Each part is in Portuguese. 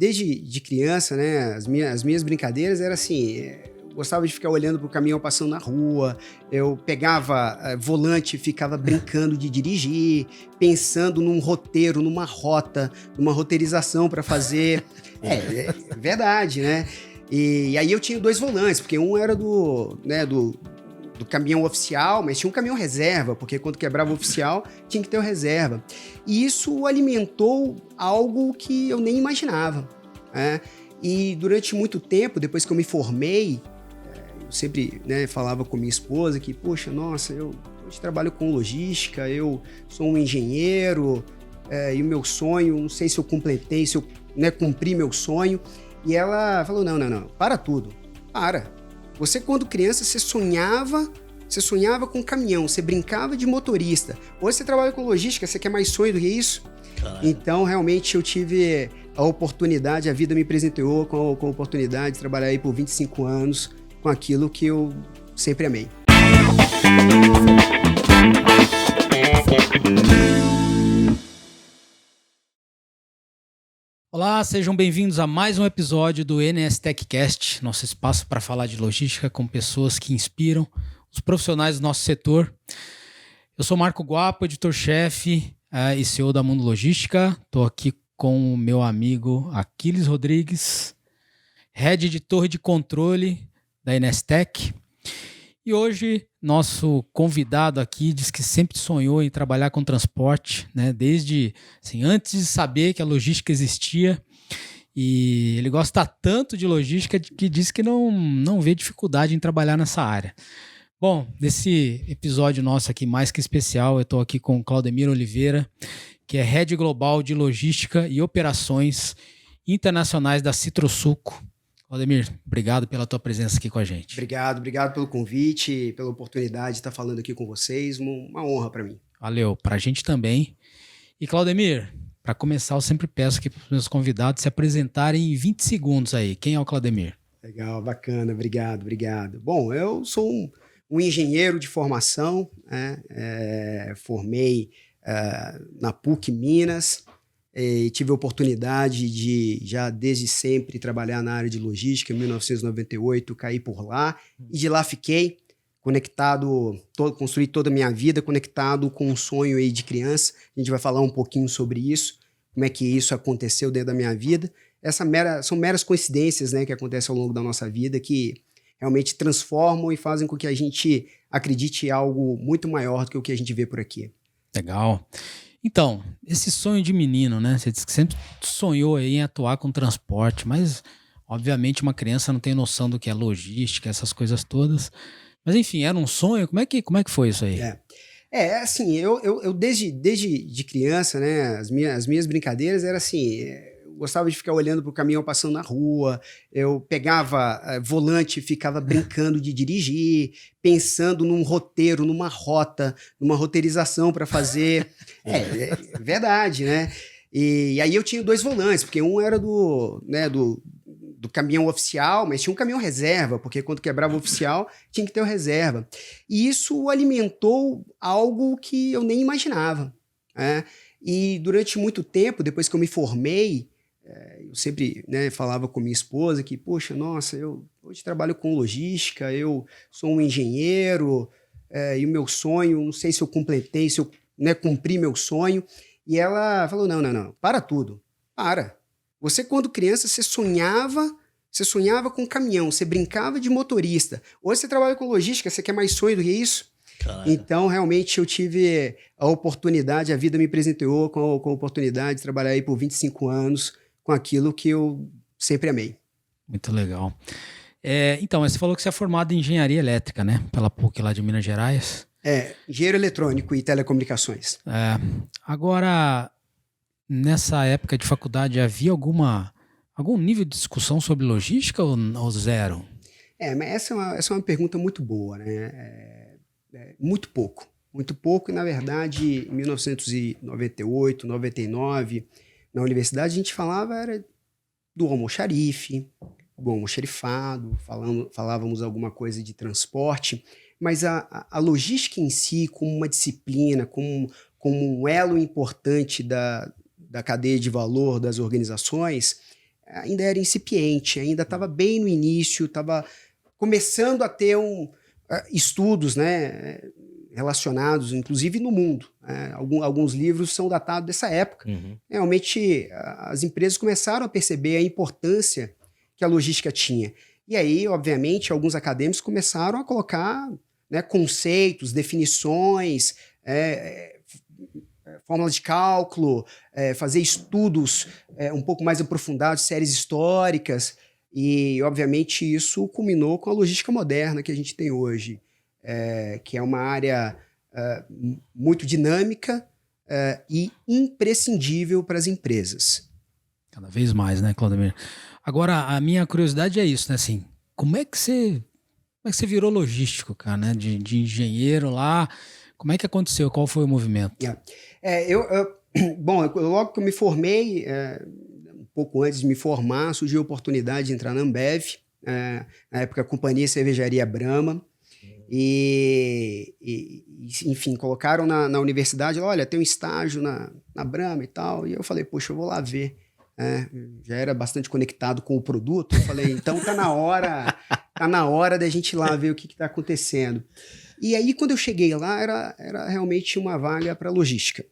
desde de criança, né, as minhas brincadeiras eram assim, eu gostava de ficar olhando pro caminhão passando na rua, eu pegava volante e ficava brincando de dirigir, pensando num roteiro, numa rota, numa roteirização para fazer. É verdade, né? E aí eu tinha 2 volantes, porque um era do caminhão oficial, mas tinha um caminhão reserva, porque quando quebrava o oficial, tinha que ter o reserva. E isso alimentou algo que eu nem imaginava, né? E durante muito tempo, depois que eu me formei, eu sempre, né, falava com minha esposa que, poxa, nossa, eu hoje trabalho com logística, eu sou um engenheiro, e o meu sonho, não sei se eu completei, se eu, né, cumpri meu sonho. E ela falou, não, para tudo, para. Você, quando criança, você sonhava com caminhão, você brincava de motorista. Hoje você trabalha com logística, você quer mais sonho do que isso? Caramba. Então, realmente, eu tive a oportunidade, a vida me presenteou com a oportunidade de trabalhar aí por 25 anos com aquilo que eu sempre amei. Olá, sejam bem-vindos a mais um episódio do NS TechCast, nosso espaço para falar de logística com pessoas que inspiram os profissionais do nosso setor. Eu sou Marco Guapo, editor-chefe e CEO da Mundo Logística. Estou aqui com o meu amigo Aquiles Rodrigues, head de torre de controle da NS Tech. E hoje, nosso convidado aqui diz que sempre sonhou em trabalhar com transporte, né? Desde, assim, antes de saber que a logística existia. E ele gosta tanto de logística que diz que não vê dificuldade em trabalhar nessa área. Bom, nesse episódio nosso aqui mais que especial, eu estou aqui com o Claudemir Oliveira, que é Head Global de Logística e Operações Internacionais da Citrosuco. Claudemir, obrigado pela tua presença aqui com a gente. Obrigado pelo convite, pela oportunidade de estar falando aqui com vocês, uma honra para mim. Valeu, para a gente também. E Claudemir, para começar, eu sempre peço aqui para os meus convidados se apresentarem em 20 segundos aí. Quem é o Claudemir? Legal, bacana, obrigado. Bom, eu sou um engenheiro de formação, né? Formei na PUC Minas, e tive a oportunidade de, já desde sempre, trabalhar na área de logística. Em 1998, caí por lá e de lá fiquei conectado, construí toda a minha vida conectado com um sonho aí de criança. A gente vai falar um pouquinho sobre isso, como é que isso aconteceu dentro da minha vida. São meras coincidências, né, que acontecem ao longo da nossa vida, que realmente transformam e fazem com que a gente acredite em algo muito maior do que o que a gente vê por aqui. Legal. Então, esse sonho de menino, né? Você disse que sempre sonhou aí em atuar com transporte, mas obviamente uma criança não tem noção do que é logística, essas coisas todas. Mas enfim, era um sonho? Como é que foi isso aí? Assim, eu desde de criança, né? As minhas brincadeiras eram assim, eu gostava de ficar olhando pro caminhão passando na rua, eu pegava volante e ficava brincando de dirigir, pensando num roteiro, numa rota, numa roteirização para fazer. É verdade, né? E aí eu tinha 2 volantes, porque um era do caminhão oficial, mas tinha um caminhão reserva, porque quando quebrava o oficial, tinha que ter o reserva. E isso alimentou algo que eu nem imaginava, né? E durante muito tempo, depois que eu me formei, eu sempre, né, falava com minha esposa que, poxa, nossa, eu hoje trabalho com logística, eu sou um engenheiro, e o meu sonho, não sei se eu completei, se eu, né, cumpri meu sonho. E ela falou, não, para tudo, para. Você, quando criança, você sonhava com caminhão, você brincava de motorista. Hoje você trabalha com logística, você quer mais sonho do que isso? Caramba. Então, realmente, eu tive a oportunidade, a vida me presenteou com a oportunidade de trabalhar aí por 25 anos com aquilo que eu sempre amei. Muito legal. Então, você falou que você é formado em engenharia elétrica, né? Pela PUC lá de Minas Gerais. Engenheiro eletrônico e telecomunicações. Agora, nessa época de faculdade, havia algum nível de discussão sobre logística ou zero? Mas essa é uma pergunta muito boa, né? Muito pouco. Muito pouco, e na verdade, em 1998, 99, na universidade a gente falava era do almoxarife, do almoxarifado, falávamos alguma coisa de transporte, mas a logística em si, como uma disciplina, como um elo importante da cadeia de valor das organizações, ainda era incipiente, ainda estava bem no início, estava começando a ter estudos, né, relacionados, inclusive no mundo. Alguns livros são datados dessa época. Realmente, as empresas começaram a perceber a importância que a logística tinha. E aí, obviamente, alguns acadêmicos começaram a colocar, né, conceitos, definições, fórmulas de cálculo, fazer estudos um pouco mais aprofundados, séries históricas, e, obviamente, isso culminou com a logística moderna que a gente tem hoje, que é uma área muito dinâmica e imprescindível para as empresas. Cada vez mais, né, Claudemir? Agora, a minha curiosidade é isso, né, assim, como é que você virou logístico, cara, né, de engenheiro lá, como é que aconteceu, qual foi o movimento? Bom, logo que eu me formei, um pouco antes de me formar, surgiu a oportunidade de entrar na Ambev, na época a Companhia Cervejaria Brahma, enfim, colocaram na universidade, olha, tem um estágio na Brahma e tal, e eu falei, poxa, eu vou lá ver. Já era bastante conectado com o produto, eu falei, então tá na hora da gente ir lá ver o que está acontecendo. E aí, quando eu cheguei lá, era realmente uma vaga para logística.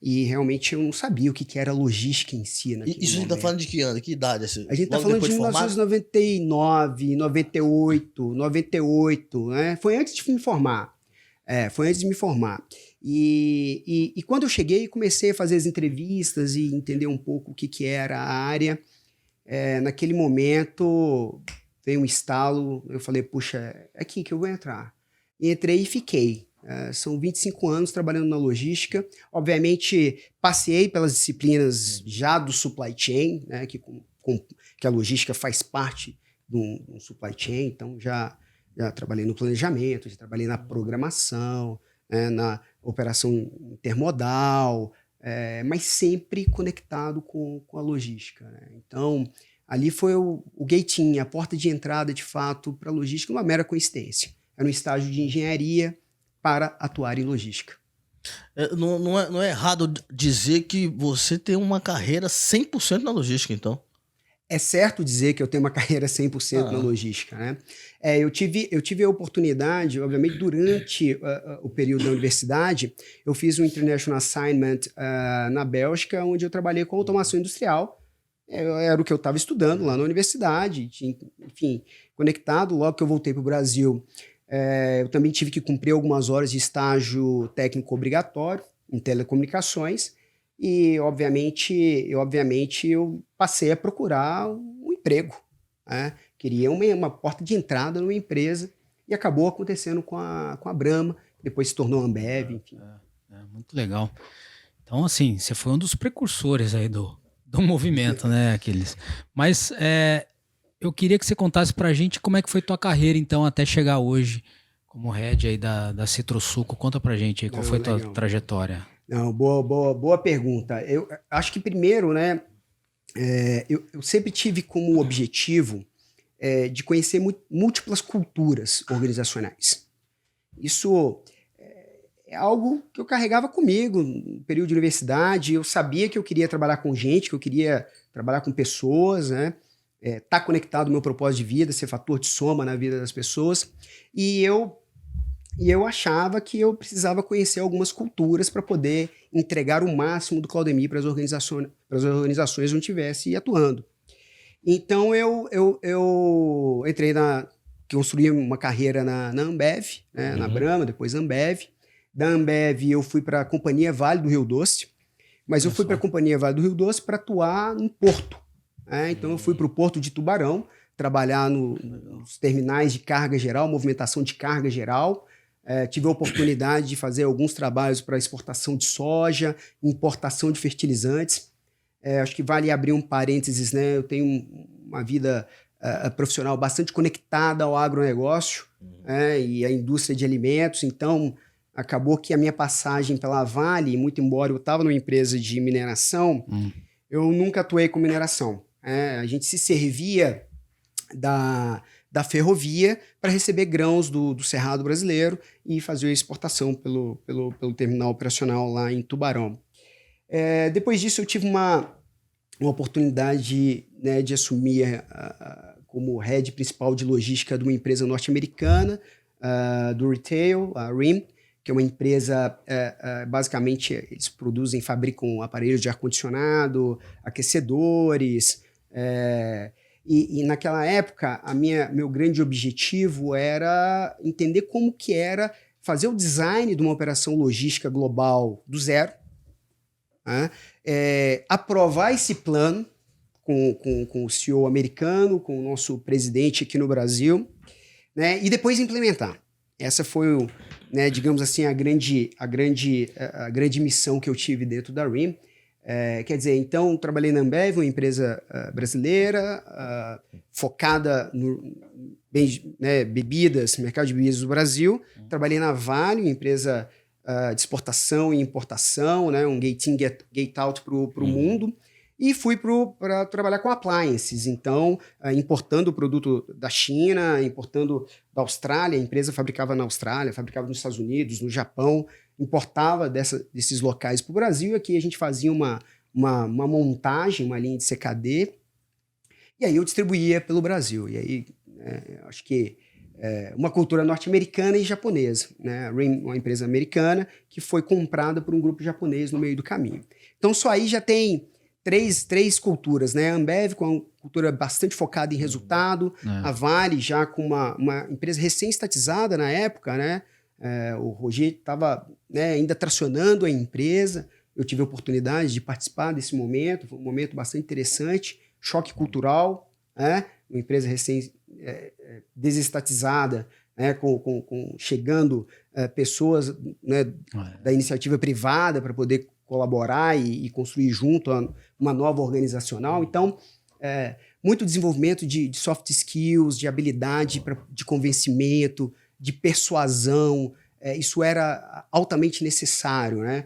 E realmente eu não sabia o que era logística em si. Isso a gente tá falando de que ano? Que idade? Assim? A gente tá falando de 1999, 98, né? Foi antes de me formar. Foi antes de me formar. E quando eu cheguei, comecei a fazer as entrevistas e entender um pouco o que era a área. Naquele momento, veio um estalo, eu falei, puxa, é aqui que eu vou entrar. E entrei e fiquei. São 25 anos trabalhando na logística. Obviamente, passei pelas disciplinas já do supply chain, né, que a logística faz parte do supply chain. Então, já trabalhei no planejamento, já trabalhei na programação, na operação intermodal, mas sempre conectado com a logística, né? Então, ali foi o gating, a porta de entrada, de fato, para a logística, uma mera coincidência. Era um estágio de engenharia para atuar em logística. Não é errado dizer que você tem uma carreira 100% na logística, então? É certo dizer que eu tenho uma carreira 100% na logística, né? Eu tive a oportunidade, obviamente, durante o período da universidade, eu fiz um International Assignment na Bélgica, onde eu trabalhei com automação industrial. Era o que eu estava estudando lá na universidade, enfim, conectado. Logo que eu voltei para o Brasil, eu também tive que cumprir algumas horas de estágio técnico obrigatório em telecomunicações e, obviamente, eu passei a procurar um emprego, né? Queria uma porta de entrada numa empresa e acabou acontecendo com a Brahma, depois se tornou Ambev, enfim. Muito legal. Então, assim, você foi um dos precursores aí do movimento, né, Aquiles? Mas eu queria que você contasse pra gente como é que foi tua carreira, então, até chegar hoje como head aí da Citrosuco. Conta pra gente aí qual foi tua trajetória. Não, boa pergunta. Eu acho que primeiro, né, eu sempre tive como objetivo de conhecer múltiplas culturas organizacionais. Isso é algo que eu carregava comigo no período de universidade. Eu sabia que eu queria trabalhar com gente, que eu queria trabalhar com pessoas, né? Tá conectado ao meu propósito de vida, ser fator de soma na vida das pessoas. E eu achava que eu precisava conhecer algumas culturas para poder entregar o máximo do Claudemir para as organizações onde eu estivesse atuando. Então, eu entrei construí uma carreira na Ambev, né, na Brahma, depois Ambev. Da Ambev, eu fui para a Companhia Vale do Rio Doce, mas eu fui para a Companhia Vale do Rio Doce para atuar em porto. Então, eu fui para o Porto de Tubarão, trabalhar nos terminais de carga geral, movimentação de carga geral. Tive a oportunidade de fazer alguns trabalhos para exportação de soja, importação de fertilizantes. Acho que vale abrir um parênteses, né? Eu tenho uma vida profissional bastante conectada ao agronegócio e à indústria de alimentos. Então, acabou que a minha passagem pela Vale, muito embora eu estava numa empresa de mineração, eu nunca atuei com mineração. A gente se servia da ferrovia para receber grãos do Cerrado brasileiro e fazer a exportação pelo terminal operacional lá em Tubarão. Depois disso, eu tive uma uma oportunidade, né, de assumir como head principal de logística de uma empresa norte-americana, do retail, a RIM, que é uma empresa, basicamente, eles produzem, fabricam aparelhos de ar-condicionado, aquecedores, e naquela época, meu grande objetivo era entender como que era fazer o design de uma operação logística global do zero, né? Aprovar esse plano com o CEO americano, com o nosso presidente aqui no Brasil, né? E depois implementar. Essa foi, né, digamos assim, a grande missão que eu tive dentro da RIM. Quer dizer, então, trabalhei na Ambev, uma empresa brasileira, focada no bebidas, mercado de bebidas do Brasil. Trabalhei na Vale, uma empresa de exportação e importação, né, um gate-in, gate-out para o mundo. E fui para trabalhar com appliances, então, importando o produto da China, importando da Austrália, a empresa fabricava na Austrália, fabricava nos Estados Unidos, no Japão, importava desses locais para o Brasil, e aqui a gente fazia uma montagem, uma linha de CKD, e aí eu distribuía pelo Brasil. E aí, acho que uma cultura norte-americana e japonesa, né? A RIM, uma empresa americana, que foi comprada por um grupo japonês no meio do caminho. Então, só aí já tem três culturas, né? A Ambev com uma cultura bastante focada em resultado, a Vale já com uma empresa recém-estatizada na época, né? O Roger estava, né, ainda tracionando a empresa. Eu tive a oportunidade de participar desse momento, foi um momento bastante interessante, choque cultural, né? Uma empresa desestatizada, né? Chegando pessoas, né, da iniciativa privada para poder colaborar e construir junto uma nova organizacional. Então, muito desenvolvimento de soft skills, de habilidade de convencimento, de persuasão. Isso era altamente necessário, né?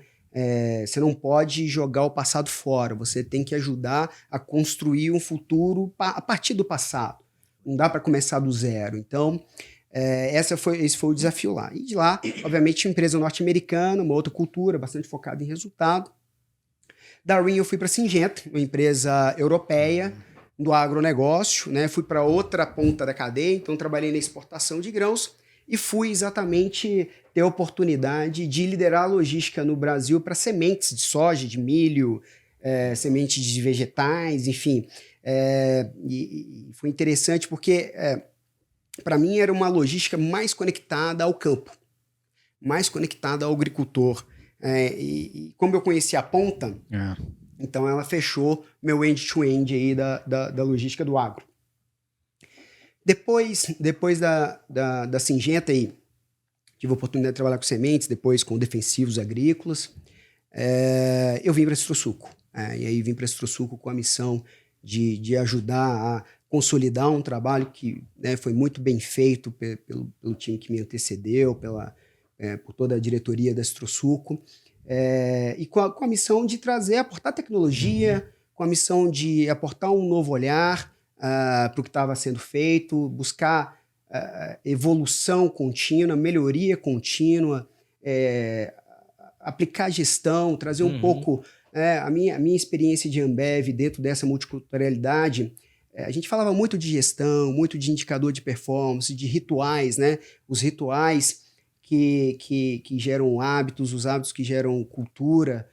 Você não pode jogar o passado fora, você tem que ajudar a construir um futuro a partir do passado. Não dá para começar do zero. Então, esse foi o desafio lá. E de lá, obviamente, uma empresa norte-americana, uma outra cultura, bastante focada em resultado. Da RIM eu fui para a Syngenta, uma empresa europeia do agronegócio, né? Fui para outra ponta da cadeia, então trabalhei na exportação de grãos e fui exatamente ter a oportunidade de liderar a logística no Brasil para sementes de soja, de milho, sementes de vegetais, enfim. E foi interessante porque, para mim, era uma logística mais conectada ao campo, mais conectada ao agricultor. E como eu conhecia a ponta, então ela fechou meu end-to-end aí da logística do agro. Depois da Syngenta, aí, tive a oportunidade de trabalhar com sementes, depois com defensivos agrícolas. Eu vim para a Citrosuco. E aí vim para a Citrosuco com a missão de ajudar a consolidar um trabalho que, né, foi muito bem feito pelo time que me antecedeu, por toda a diretoria da Citrosuco, e com a missão de aportar tecnologia, com a missão de aportar um novo olhar para o que estava sendo feito, buscar evolução contínua, melhoria contínua, aplicar gestão, trazer um pouco a minha experiência de Ambev dentro dessa multiculturalidade. A gente falava muito de gestão, muito de indicador de performance, de rituais, né? Os rituais que geram hábitos, os hábitos que geram cultura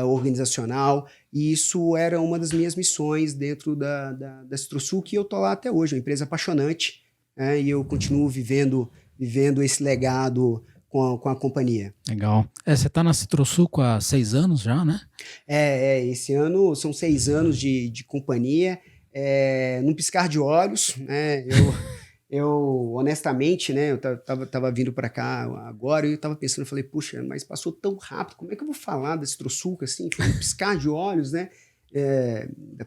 organizacional, e isso era uma das minhas missões dentro da Citrosuco, e eu estou lá até hoje, uma empresa apaixonante, e eu continuo vivendo esse legado com a companhia. Legal. Você está na Citrosuco há 6 anos já, né? Esse ano são 6 anos de companhia, num piscar de olhos, né? Eu honestamente, né, eu tava vindo para cá agora e eu tava pensando, eu falei, puxa, mas passou tão rápido, como é que eu vou falar da Citrosuco assim, foi um piscar de olhos, né?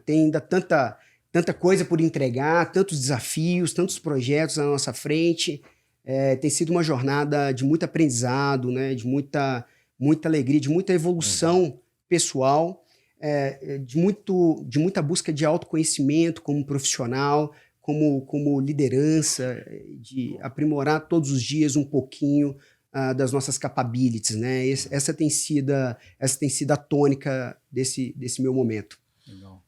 Tem ainda tanta coisa por entregar, tantos desafios, tantos projetos na nossa frente. Tem sido uma jornada de muito aprendizado, né, de muita alegria, de muita evolução pessoal, de muita busca de autoconhecimento como profissional, como liderança, de aprimorar todos os dias um pouquinho das nossas capabilities, né? Essa tem sido a tônica desse meu momento. Legal.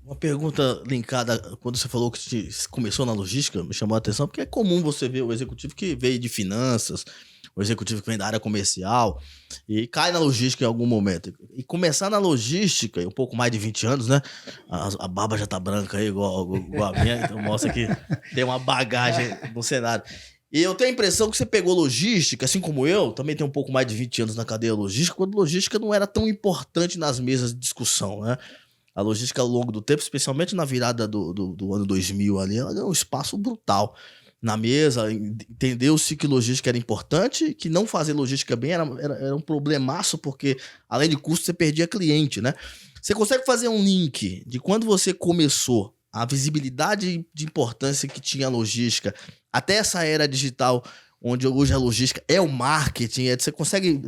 Uma pergunta linkada, quando você falou que começou na logística, me chamou a atenção, porque é comum você ver o executivo que veio de finanças, o executivo que vem da área comercial e cai na logística em algum momento. E começar na logística, um pouco mais de 20 anos, né? A barba já tá branca aí, igual a minha, então mostra que tem uma bagagem no cenário. E eu tenho a impressão que você pegou logística, assim como eu, também tenho um pouco mais de 20 anos na cadeia logística, quando logística não era tão importante nas mesas de discussão, né? A logística ao longo do tempo, especialmente na virada do ano 2000 ali, ela ganhou um espaço brutal na mesa. Entendeu-se que logística era importante, que não fazer logística bem era um problemaço, porque além de custo você perdia cliente, né? Você consegue fazer um link de quando você começou, a visibilidade de importância que tinha a logística, até essa era digital, onde hoje a logística é o marketing, você consegue...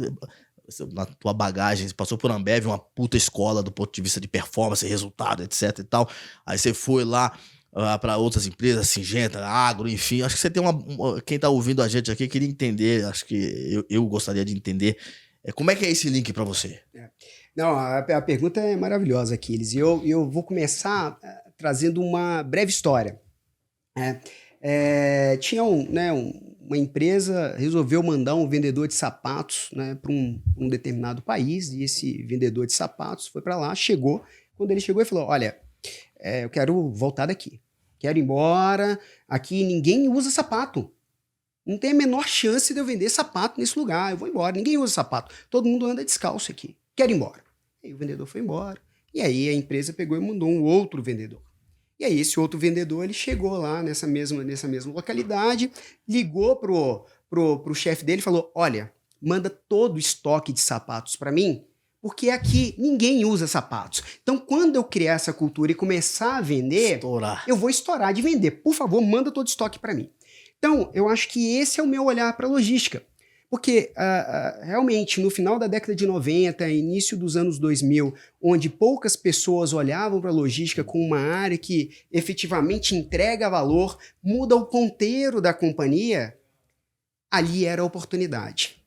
Na tua bagagem, você passou por Ambev, uma puta escola do ponto de vista de performance, resultado, etc e tal. Aí você foi lá para outras empresas, Syngenta, Agro, enfim. Acho que você tem quem tá ouvindo a gente aqui queria entender, acho que eu gostaria de entender. Como é que é esse link para você? Não, a pergunta é maravilhosa, Aquiles. E eu vou começar trazendo uma breve história. Tinha uma empresa resolveu mandar um vendedor de sapatos, né, para um determinado país, e esse vendedor de sapatos foi para lá, chegou. Quando ele chegou, ele falou: olha, eu quero voltar daqui, quero ir embora, aqui ninguém usa sapato, não tem a menor chance de eu vender sapato nesse lugar, eu vou embora, ninguém usa sapato, todo mundo anda descalço aqui, quero ir embora. E o vendedor foi embora, e aí a empresa pegou e mandou um outro vendedor. E aí esse outro vendedor, ele chegou lá nessa mesma localidade, ligou pro chefe dele e falou: olha, manda todo o estoque de sapatos para mim, porque aqui ninguém usa sapatos. Então, quando eu criar essa cultura e começar a vender, eu vou estourar de vender. Por favor, manda todo o estoque para mim. Então, eu acho que esse é o meu olhar para a logística. Porque, realmente, no final da década de 90, início dos anos 2000, onde poucas pessoas olhavam para a logística como uma área que efetivamente entrega valor, muda o ponteiro da companhia, ali era a oportunidade.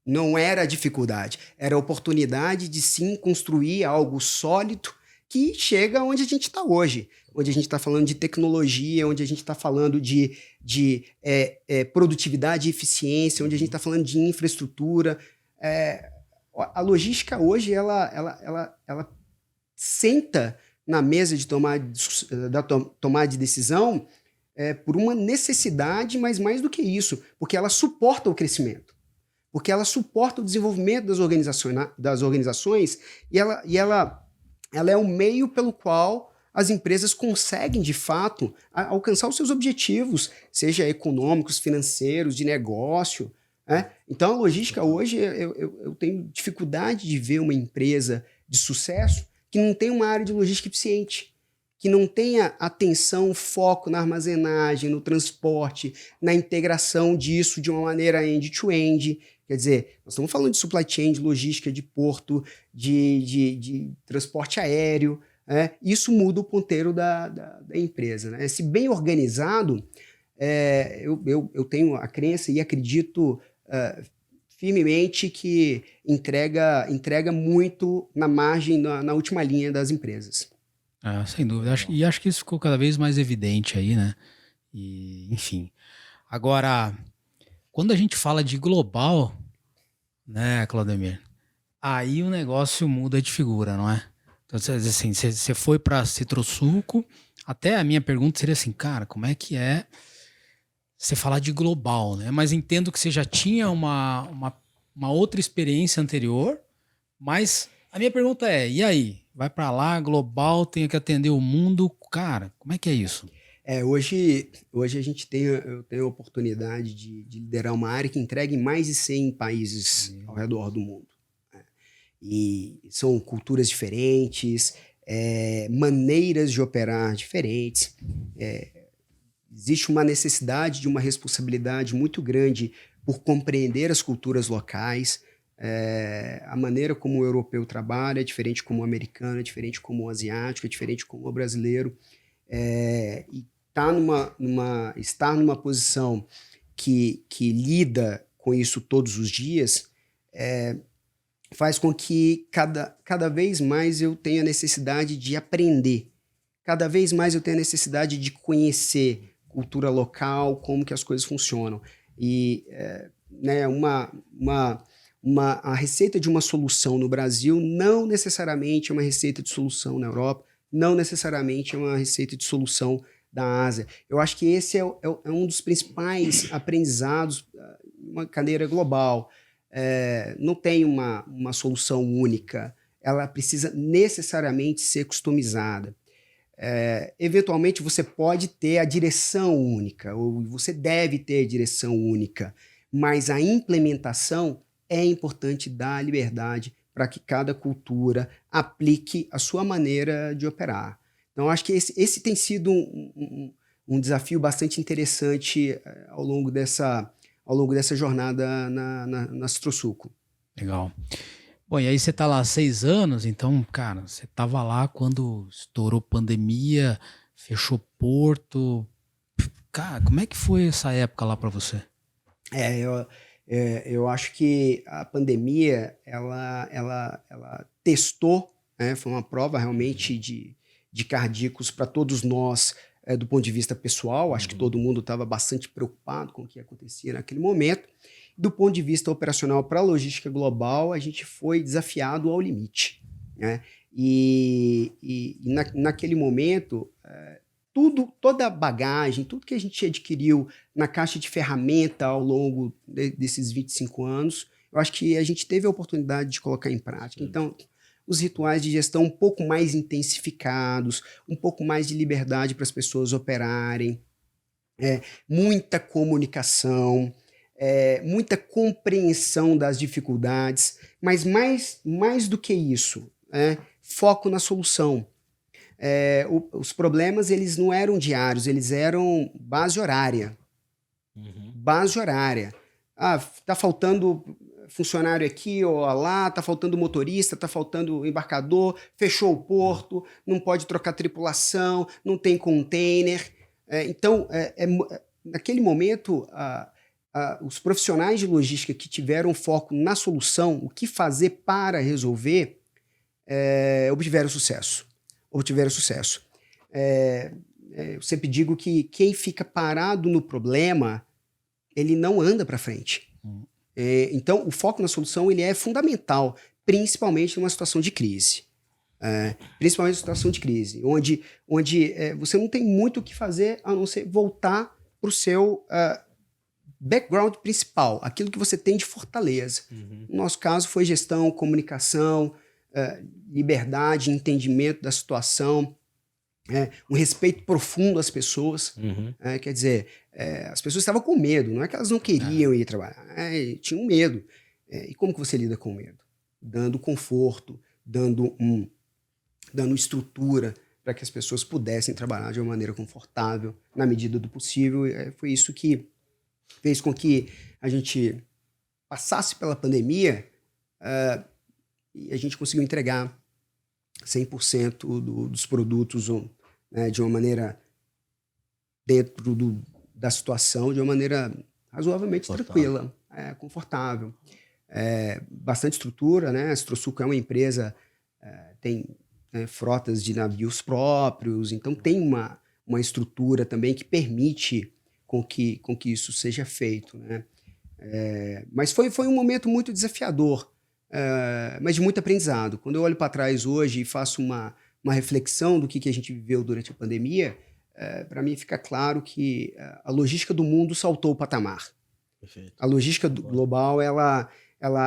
Não era a dificuldade, era a oportunidade de sim construir algo sólido que chega onde a gente está hoje, onde a gente está falando de tecnologia, onde a gente está falando de produtividade e eficiência, onde a gente está falando de infraestrutura. A logística hoje, ela senta na mesa de tomar de decisão por uma necessidade, mas mais do que isso, porque ela suporta o crescimento, porque ela suporta o desenvolvimento das organizações e ela é o meio pelo qual as empresas conseguem, de fato, alcançar os seus objetivos, seja econômicos, financeiros, de negócio. Então, a logística hoje, eu tenho dificuldade de ver uma empresa de sucesso que não tem uma área de logística eficiente, que não tenha atenção, foco na armazenagem, no transporte, na integração disso de uma maneira end-to-end. Quer dizer, nós estamos falando de supply chain, de logística, de porto, de transporte aéreo. Isso muda o ponteiro da empresa, né? Se bem organizado, eu tenho a crença e acredito firmemente que entrega muito na margem, na última linha das empresas. Sem dúvida. Acho que isso ficou cada vez mais evidente aí, né? E, enfim. Agora, quando a gente fala de global, né, Claudemir? Aí o negócio muda de figura, não é? Então, assim, você foi para Citrosuco, até a minha pergunta seria assim, cara, como é que é você falar de global, né? Mas entendo que você já tinha uma outra experiência anterior, mas a minha pergunta é, e aí? Vai para lá, global, tem que atender o mundo, cara, como é que é isso? Hoje eu tenho a oportunidade de liderar uma área que entrega em mais de 100 países ao redor do mundo. E são culturas diferentes, maneiras de operar diferentes. Existe uma necessidade de uma responsabilidade muito grande por compreender as culturas locais. A maneira como o europeu trabalha é diferente como o americano, é diferente como o asiático, é diferente como o brasileiro. E estar numa posição que lida com isso todos os dias faz com que cada vez mais eu tenha necessidade de aprender. Cada vez mais eu tenho a necessidade de conhecer cultura local, como que as coisas funcionam. E né, a receita de uma solução no Brasil não necessariamente é uma receita de solução na Europa, não necessariamente é uma receita de solução da Ásia. Eu acho que esse é um dos principais aprendizados de uma cadeira global. Não tem uma solução única, ela precisa necessariamente ser customizada. Eventualmente você pode ter a direção única, ou você deve ter a direção única, mas a implementação é importante dar liberdade para que cada cultura aplique a sua maneira de operar. Então, acho que esse tem sido um desafio bastante interessante ao longo dessa jornada na Citrosuco. Legal. Bom, e aí você tá lá há 6 anos, então, cara, você tava lá quando estourou pandemia, fechou porto. Cara, como é que foi essa época lá para você? Eu acho que a pandemia, ela testou, né, foi uma prova realmente de cardíacos para todos nós, do ponto de vista pessoal. Acho que todo mundo estava bastante preocupado com o que acontecia naquele momento. Do ponto de vista operacional para a logística global, a gente foi desafiado ao limite, né? Naquele momento, toda a bagagem, tudo que a gente adquiriu na caixa de ferramenta ao longo desses 25 anos, eu acho que a gente teve a oportunidade de colocar em prática. Então, os rituais de gestão um pouco mais intensificados, um pouco mais de liberdade para as pessoas operarem, muita comunicação, muita compreensão das dificuldades, mas mais do que isso, foco na solução. Os problemas, eles não eram diários, eles eram base horária. Base horária. Tá faltando funcionário aqui ou lá, tá faltando motorista, tá faltando embarcador, fechou o porto, não pode trocar tripulação, não tem container. Então, naquele momento, os profissionais de logística que tiveram foco na solução, o que fazer para resolver, obtiveram sucesso. Eu sempre digo que quem fica parado no problema, ele não anda para frente. Então, o foco na solução, ele é fundamental, principalmente numa situação de crise. Principalmente numa situação de crise, onde você não tem muito o que fazer a não ser voltar para o seu background principal, aquilo que você tem de fortaleza. No nosso caso, foi gestão, comunicação, liberdade, entendimento da situação, um respeito profundo às pessoas. Quer dizer, as pessoas estavam com medo, não é que elas não queriam ir trabalhar, tinham medo. E como que você lida com medo? Dando conforto, dando estrutura para que as pessoas pudessem trabalhar de uma maneira confortável, na medida do possível. Foi isso que fez com que a gente passasse pela pandemia e a gente conseguiu entregar 100% dos produtos de uma maneira dentro da situação, de uma maneira razoavelmente tranquila, confortável. Bastante estrutura, né? A Citrosuco é uma empresa, tem frotas de navios próprios, então tem uma estrutura também que permite com que isso seja feito, né? Mas foi um momento muito desafiador, mas de muito aprendizado. Quando eu olho para trás hoje e faço uma reflexão do que a gente viveu durante a pandemia, para mim fica claro que a logística do mundo saltou o patamar. Perfeito. A logística global, ela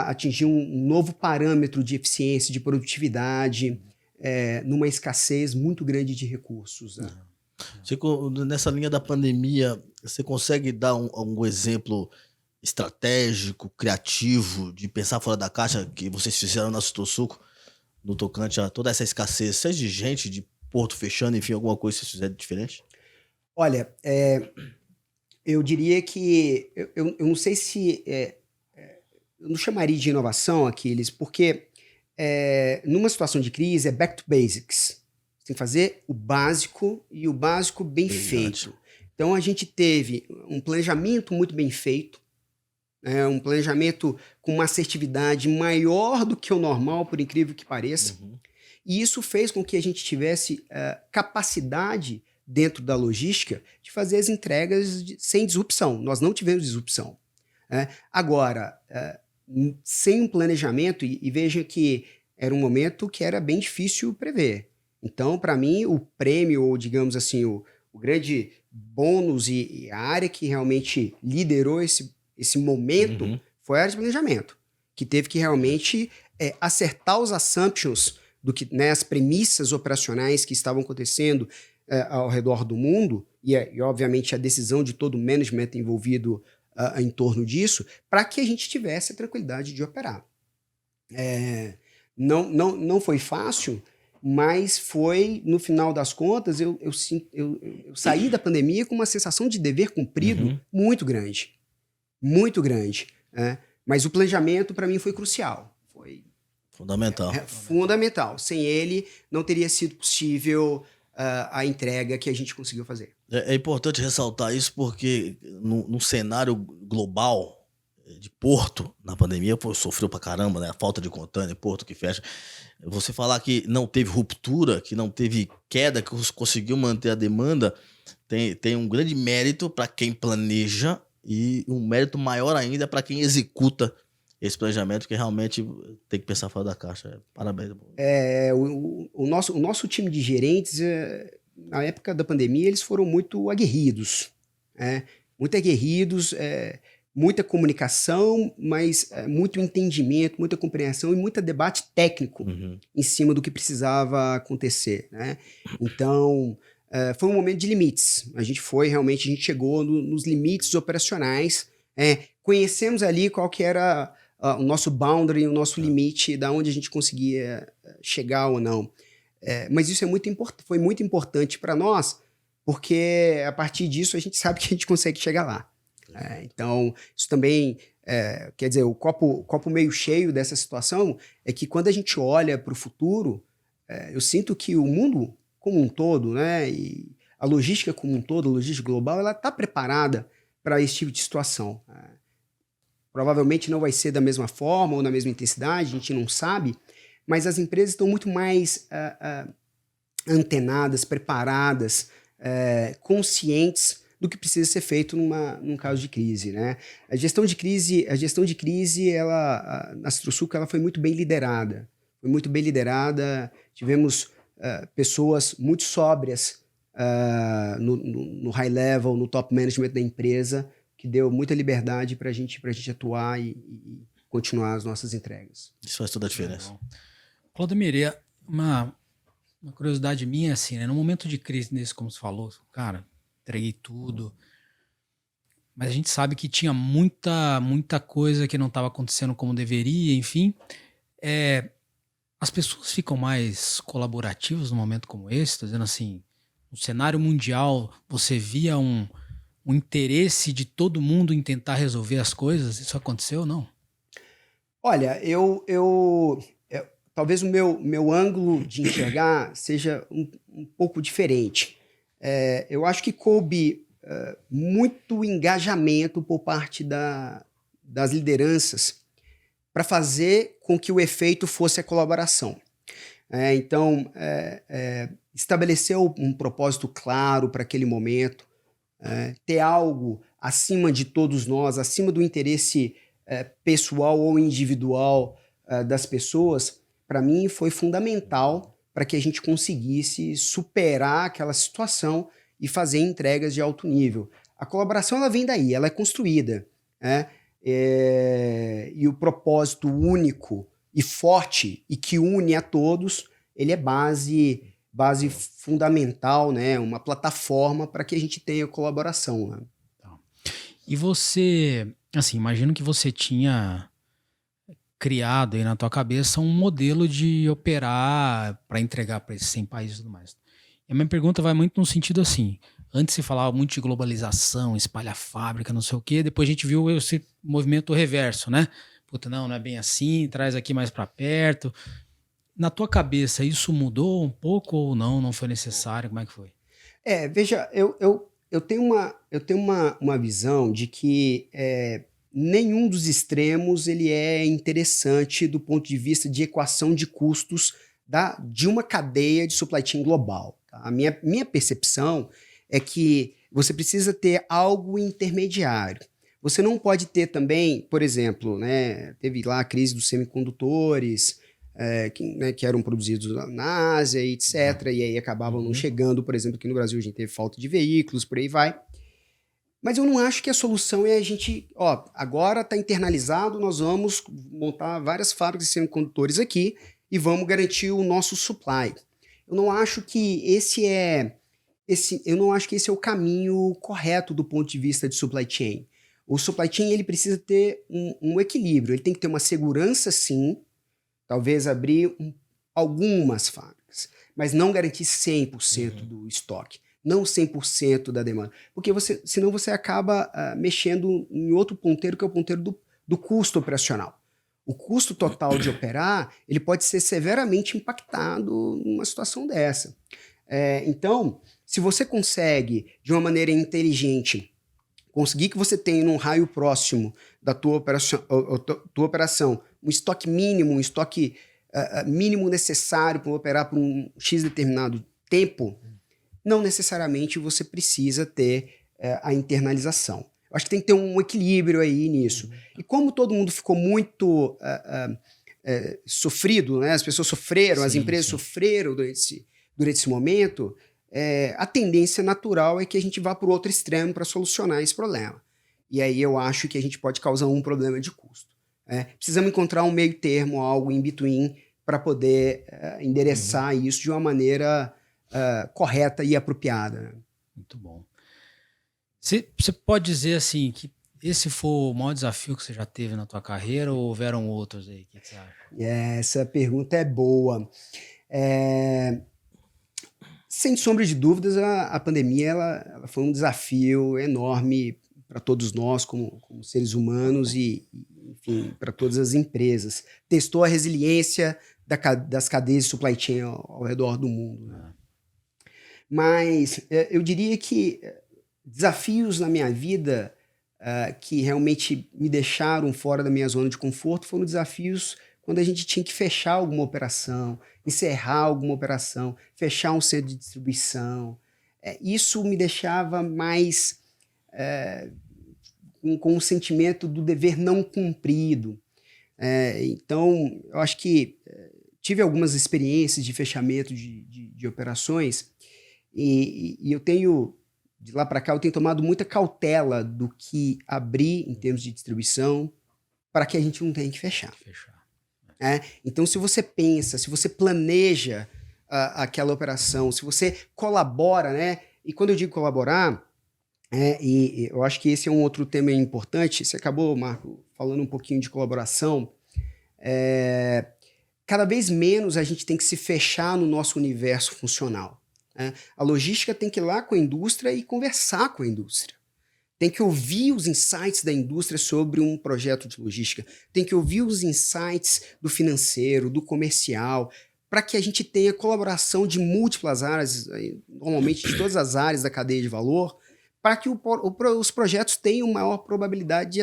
atingiu um novo parâmetro de eficiência, de produtividade, numa escassez muito grande de recursos. Né? Nessa linha da pandemia, você consegue dar algum exemplo estratégico, criativo, de pensar fora da caixa que vocês fizeram na Citrosuco, no tocante a toda essa escassez, seja de gente, de porto fechando, enfim, alguma coisa que vocês fizeram diferente? Olha, eu diria que eu não sei se eu não chamaria de inovação, Aquiles, porque numa situação de crise é back to basics. Você tem que fazer o básico e o básico bem feito. Então a gente teve um planejamento muito bem feito, né? Um planejamento com uma assertividade maior do que o normal, por incrível que pareça. E isso fez com que a gente tivesse capacidade dentro da logística de fazer as entregas sem disrupção. Nós não tivemos disrupção. Agora, sem um planejamento, e veja que era um momento que era bem difícil prever. Então, para mim, o prêmio, ou digamos assim, o grande bônus e a área que realmente liderou esse momento foi a área de planejamento, que teve que realmente acertar os assumptions do que, né, as premissas operacionais que estavam acontecendo ao redor do mundo, e obviamente a decisão de todo o management envolvido em torno disso, para que a gente tivesse a tranquilidade de operar. Não foi fácil, mas foi, no final das contas, eu saí da pandemia com uma sensação de dever cumprido muito grande. Muito grande. Mas o planejamento, para mim, foi crucial. Foi fundamental. Fundamental. Sem ele, não teria sido possível a entrega que a gente conseguiu fazer. É importante ressaltar isso porque no cenário global de porto, na pandemia, sofreu pra caramba, né? A falta de container, porto que fecha. Você falar que não teve ruptura, que não teve queda, que conseguiu manter a demanda, tem um grande mérito para quem planeja e um mérito maior ainda para quem executa esse planejamento, que realmente tem que pensar fora da caixa. Parabéns. O nosso time de gerentes, na época da pandemia, eles foram muito aguerridos. Muito aguerridos, muita comunicação, mas muito entendimento, muita compreensão e muito debate técnico em cima do que precisava acontecer, né? Então, foi um momento de limites. A gente chegou nos limites operacionais, conhecemos ali qual que era o nosso boundary, o nosso limite, da onde a gente conseguia chegar ou não. Mas isso foi muito importante para nós, porque a partir disso a gente sabe que a gente consegue chegar lá. Então, isso também, quer dizer, o copo meio cheio dessa situação é que quando a gente olha para o futuro, eu sinto que o mundo como um todo, né, e a logística como um todo, a logística global, ela está preparada para esse tipo de situação. Provavelmente não vai ser da mesma forma ou na mesma intensidade, a gente não sabe, mas as empresas estão muito mais antenadas, preparadas, conscientes do que precisa ser feito num caso de crise, né? A gestão de crise, ela, na Citrosuca, ela foi muito bem liderada. Tivemos pessoas muito sóbrias no high level, no top management da empresa, que deu muita liberdade para a gente atuar e continuar as nossas entregas. Isso faz toda a diferença. Claudemir, uma curiosidade minha, assim, né? No momento de crise nesse, como você falou, cara, entreguei tudo, mas a gente sabe que tinha muita coisa que não estava acontecendo como deveria, enfim. As pessoas ficam mais colaborativas num momento como esse, tô dizendo assim, no cenário mundial, você via um interesse de todo mundo em tentar resolver as coisas? Isso aconteceu ou não? Olha, talvez o meu ângulo de enxergar seja um pouco diferente. Eu acho que coube muito engajamento por parte das lideranças para fazer com que o efeito fosse a colaboração. Então, estabeleceu um propósito claro para aquele momento, ter algo acima de todos nós, acima do interesse pessoal ou individual das pessoas, para mim foi fundamental para que a gente conseguisse superar aquela situação e fazer entregas de alto nível. A colaboração ela vem daí, ela é construída, e o propósito único e forte e que une a todos, ele é base fundamental, né? Uma plataforma para que a gente tenha colaboração. Né? E você, assim, imagino que você tinha criado aí na tua cabeça um modelo de operar para entregar para esses 100 países e tudo mais. E a minha pergunta vai muito no sentido assim, antes se falava muito de globalização, espalhar fábrica, não sei o quê, depois a gente viu esse movimento reverso, né? Puta, não é bem assim, traz aqui mais para perto. Na tua cabeça, isso mudou um pouco ou não foi necessário? Como é que foi? Veja, eu tenho uma visão de que nenhum dos extremos ele é interessante do ponto de vista de equação de custos de uma cadeia de supply chain global. Tá? A minha percepção é que você precisa ter algo intermediário. Você não pode ter também, por exemplo, né, teve lá a crise dos semicondutores, que eram produzidos na Ásia, etc., e aí acabavam não chegando, por exemplo, aqui no Brasil a gente teve falta de veículos, por aí vai. Mas eu não acho que a solução é a gente, agora está internalizado, nós vamos montar várias fábricas de semicondutores aqui e vamos garantir o nosso supply. Eu não acho que esse é o caminho correto do ponto de vista de supply chain. O supply chain ele precisa ter um equilíbrio, ele tem que ter uma segurança, sim, talvez abrir algumas fábricas, mas não garantir 100% do estoque, não 100% da demanda, porque senão você acaba mexendo em outro ponteiro, que é o ponteiro do custo operacional. O custo total de operar ele pode ser severamente impactado numa situação dessa. Então, se você consegue, de uma maneira inteligente, conseguir que você tenha num raio próximo da tua operação um estoque mínimo, mínimo necessário para operar por um X determinado tempo, não necessariamente você precisa ter a internalização. Eu acho que tem que ter um equilíbrio aí nisso. E como todo mundo ficou muito sofrido, né? As pessoas sofreram, as empresas sofreram durante esse momento, a tendência natural é que a gente vá para o outro extremo para solucionar esse problema. E aí eu acho que a gente pode causar um problema de custo. Precisamos encontrar um meio termo, algo in between, para poder endereçar isso de uma maneira correta e apropriada. Né? Muito bom. Você pode dizer assim que esse foi o maior desafio que você já teve na tua carreira ou houveram outros aí? O que você acha? Essa pergunta é boa. Sem sombra de dúvidas, a pandemia ela foi um desafio enorme para todos nós como seres humanos e, enfim, para todas as empresas. Testou a resiliência das cadeias de supply chain ao redor do mundo. Né? Mas eu diria que desafios na minha vida que realmente me deixaram fora da minha zona de conforto foram desafios quando a gente tinha que fechar alguma operação, encerrar alguma operação, fechar um centro de distribuição. Isso me deixava mais com um sentimento do dever não cumprido. Então, eu acho que tive algumas experiências de fechamento de operações e eu tenho, de lá para cá, eu tenho tomado muita cautela do que abrir em termos de distribuição para que a gente não tenha que fechar. Então, se você pensa, se você planeja aquela operação, se você colabora, né? E quando eu digo colaborar, e eu acho que esse é um outro tema importante, você acabou, Marco, falando um pouquinho de colaboração, cada vez menos a gente tem que se fechar no nosso universo funcional. A logística tem que ir lá com a indústria e conversar com a indústria. Tem que ouvir os insights da indústria sobre um projeto de logística. Tem que ouvir os insights do financeiro, do comercial, para que a gente tenha colaboração de múltiplas áreas, normalmente de todas as áreas da cadeia de valor, para que os projetos tenham maior probabilidade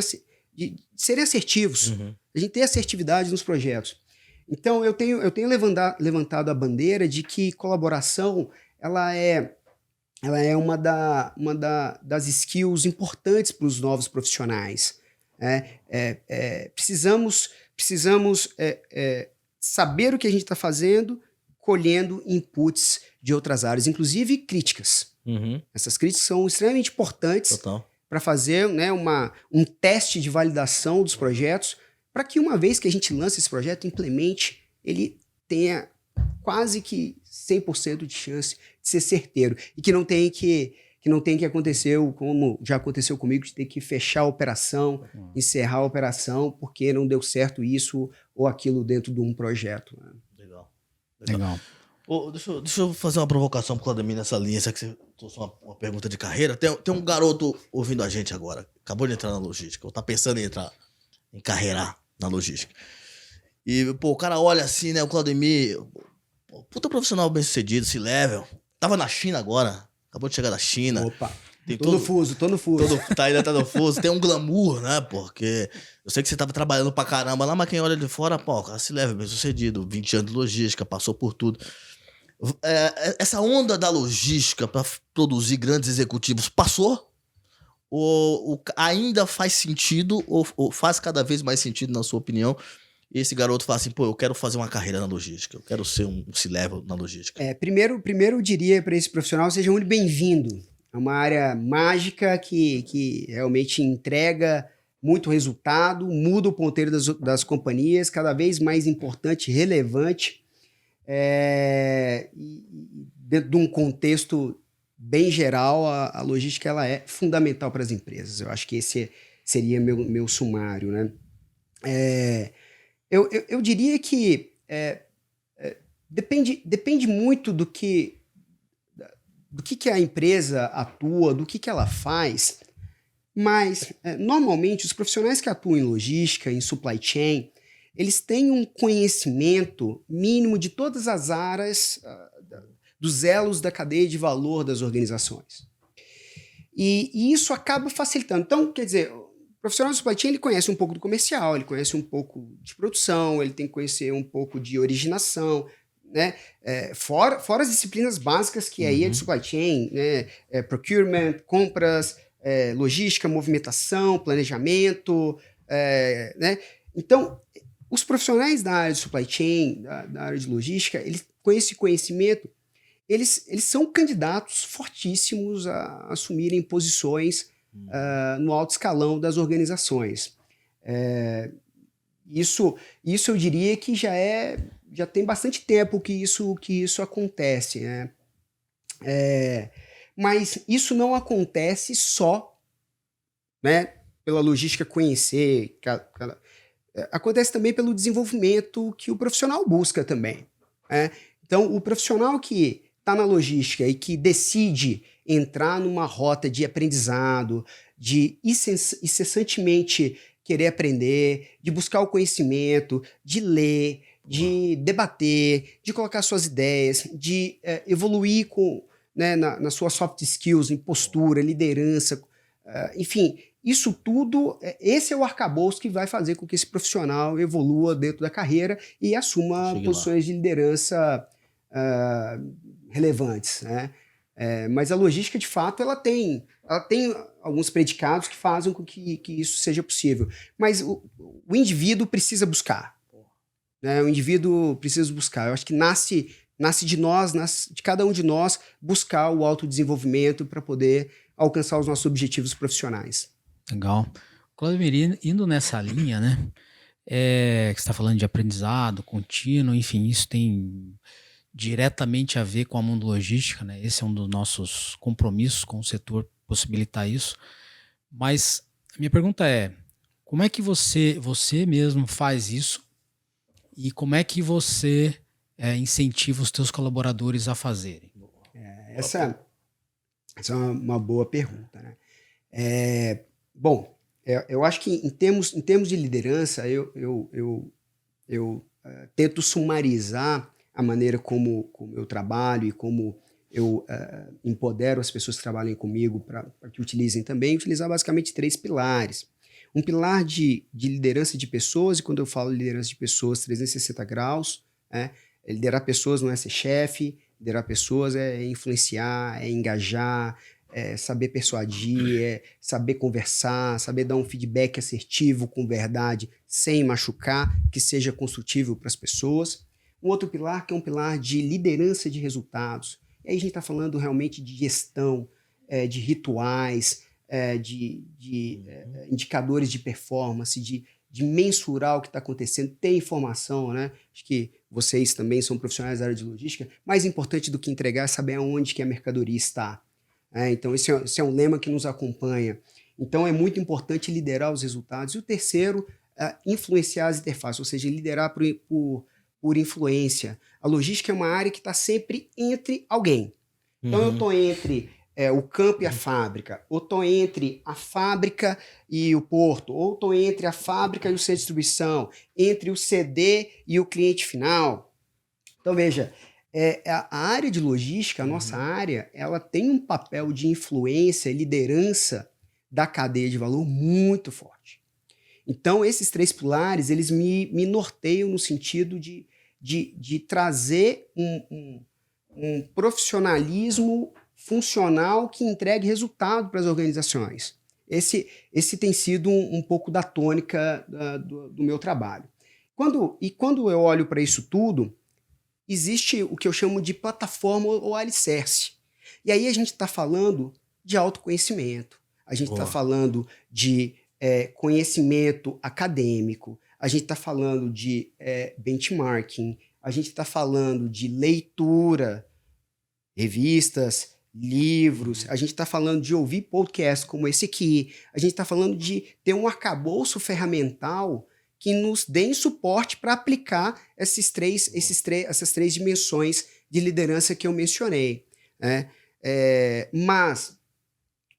de serem assertivos. A gente tem assertividade nos projetos. Então, eu tenho levantado a bandeira de que colaboração ela é uma das skills importantes para os novos profissionais. Precisamos saber o que a gente está fazendo, colhendo inputs de outras áreas, inclusive críticas. Essas críticas são extremamente importantes para fazer, né, um teste de validação dos projetos, para que uma vez que a gente lance esse projeto, implemente, ele tenha quase que 100% de chance de ser certeiro. E que não tem que acontecer, como já aconteceu comigo, de ter que fechar a operação, encerrar a operação, porque não deu certo isso ou aquilo dentro de um projeto. Né? Legal. Deixa eu fazer uma provocação pro Claudemir nessa linha, já que você trouxe uma pergunta de carreira. Tem um garoto ouvindo a gente agora, acabou de entrar na logística, ou tá pensando em carreirar na logística. E, o cara olha assim, né, o Claudemir, puta profissional bem-sucedido, C-level, tava na China agora, acabou de chegar da China. Opa. Tem Tô no fuso. ainda tá no fuso. Tem um glamour, né? Porque eu sei que você tava trabalhando pra caramba lá, mas quem olha de fora, pô, o cara se leva bem sucedido. 20 anos de logística, passou por tudo. Essa onda da logística pra produzir grandes executivos passou? Ou ainda faz sentido, ou faz cada vez mais sentido, na sua opinião, esse garoto fala assim, pô, eu quero fazer uma carreira na logística, eu quero ser um C-level na logística? Primeiro eu diria para esse profissional, seja muito bem-vindo. É uma área mágica que realmente entrega muito resultado, muda o ponteiro das companhias, cada vez mais importante, relevante, e dentro de um contexto bem geral, a logística ela é fundamental para as empresas. Eu acho que esse seria meu sumário, né? Eu diria que depende muito do que a empresa atua, do que ela faz, mas normalmente os profissionais que atuam em logística, em supply chain, eles têm um conhecimento mínimo de todas as áreas dos elos da cadeia de valor das organizações. E isso acaba facilitando. Então, quer dizer, o profissional de supply chain ele conhece um pouco do comercial, ele conhece um pouco de produção, ele tem que conhecer um pouco de originação, né? Fora as disciplinas básicas que aí é de supply chain, né? Procurement, compras, logística, movimentação, planejamento, né? Então, os profissionais da área de supply chain, da área de logística, eles, com esse conhecimento, eles são candidatos fortíssimos a assumirem posições no alto escalão das organizações. Isso eu diria que já tem bastante tempo que isso acontece, né? Mas isso não acontece só, né, pela logística conhecer, acontece também pelo desenvolvimento que o profissional busca também, né? Então, o profissional que está na logística e que decide entrar numa rota de aprendizado, de incessantemente querer aprender, de buscar o conhecimento, de ler, de debater, de colocar suas ideias, de evoluir né, nas suas soft skills, em postura, liderança, enfim, isso tudo, esse é o arcabouço que vai fazer com que esse profissional evolua dentro da carreira e assuma posições de liderança relevantes, né? Mas a logística, de fato, ela tem alguns predicados que fazem com que isso seja possível. Mas o indivíduo precisa buscar, né? O indivíduo precisa buscar. Eu acho que nasce de nós, de cada um de nós, buscar o autodesenvolvimento para poder alcançar os nossos objetivos profissionais. Legal. Claudemir, indo nessa linha, né? Que você está falando de aprendizado contínuo, enfim, isso tem diretamente a ver com a mundo logística, né? Esse é um dos nossos compromissos com o setor, possibilitar isso. Mas a minha pergunta é, como é que você mesmo faz isso e como é que você incentiva os teus colaboradores a fazerem? Essa é uma boa pergunta, né? Bom, eu acho que em termos de liderança, eu tento sumarizar a maneira como eu trabalho e como eu empodero as pessoas que trabalhem comigo para que utilizem também, utilizar basicamente 3 pilares. Um pilar de liderança de pessoas, e quando eu falo liderança de pessoas, 360 graus, liderar pessoas não é ser chefe, liderar pessoas é influenciar, é engajar, é saber persuadir, é saber conversar, saber dar um feedback assertivo, com verdade, sem machucar, que seja construtivo para as pessoas. Um outro pilar que é um pilar de liderança de resultados. E aí a gente está falando realmente de gestão, de rituais, de indicadores de performance, de mensurar o que está acontecendo, ter informação, né? Acho que vocês também são profissionais da área de logística. Mais importante do que entregar é saber aonde que a mercadoria está. Então, esse é um lema que nos acompanha. Então, é muito importante liderar os resultados. E o terceiro, influenciar as interfaces, ou seja, liderar por influência. A logística é uma área que está sempre entre alguém. Então, eu estou entre o campo e a fábrica, ou estou entre a fábrica e o porto, ou estou entre a fábrica e o centro de distribuição, entre o CD e o cliente final. Então, veja, A área de logística, a nossa área, ela tem um papel de influência e liderança da cadeia de valor muito forte. Então, esses 3 pilares, eles me norteiam no sentido de trazer um profissionalismo funcional que entregue resultado para as organizações. Esse tem sido um pouco da tônica do meu trabalho. Quando eu olho para isso tudo, existe o que eu chamo de plataforma ou alicerce. E aí a gente está falando de autoconhecimento, a gente está falando de conhecimento acadêmico, a gente está falando de benchmarking, a gente está falando de leitura, revistas, livros, a gente está falando de ouvir podcasts como esse aqui, a gente está falando de ter um arcabouço ferramental que nos dê suporte para aplicar essas três dimensões de liderança que eu mencionei. Né? Mas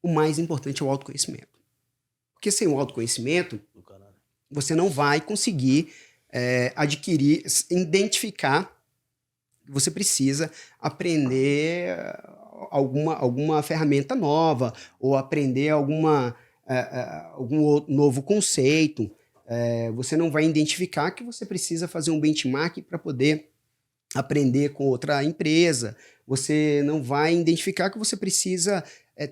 o mais importante é o autoconhecimento. Porque sem o autoconhecimento, você não vai conseguir adquirir, identificar que você precisa aprender alguma ferramenta nova ou aprender algum novo conceito. Você não vai identificar que você precisa fazer um benchmark para poder aprender com outra empresa. Você não vai identificar que você precisa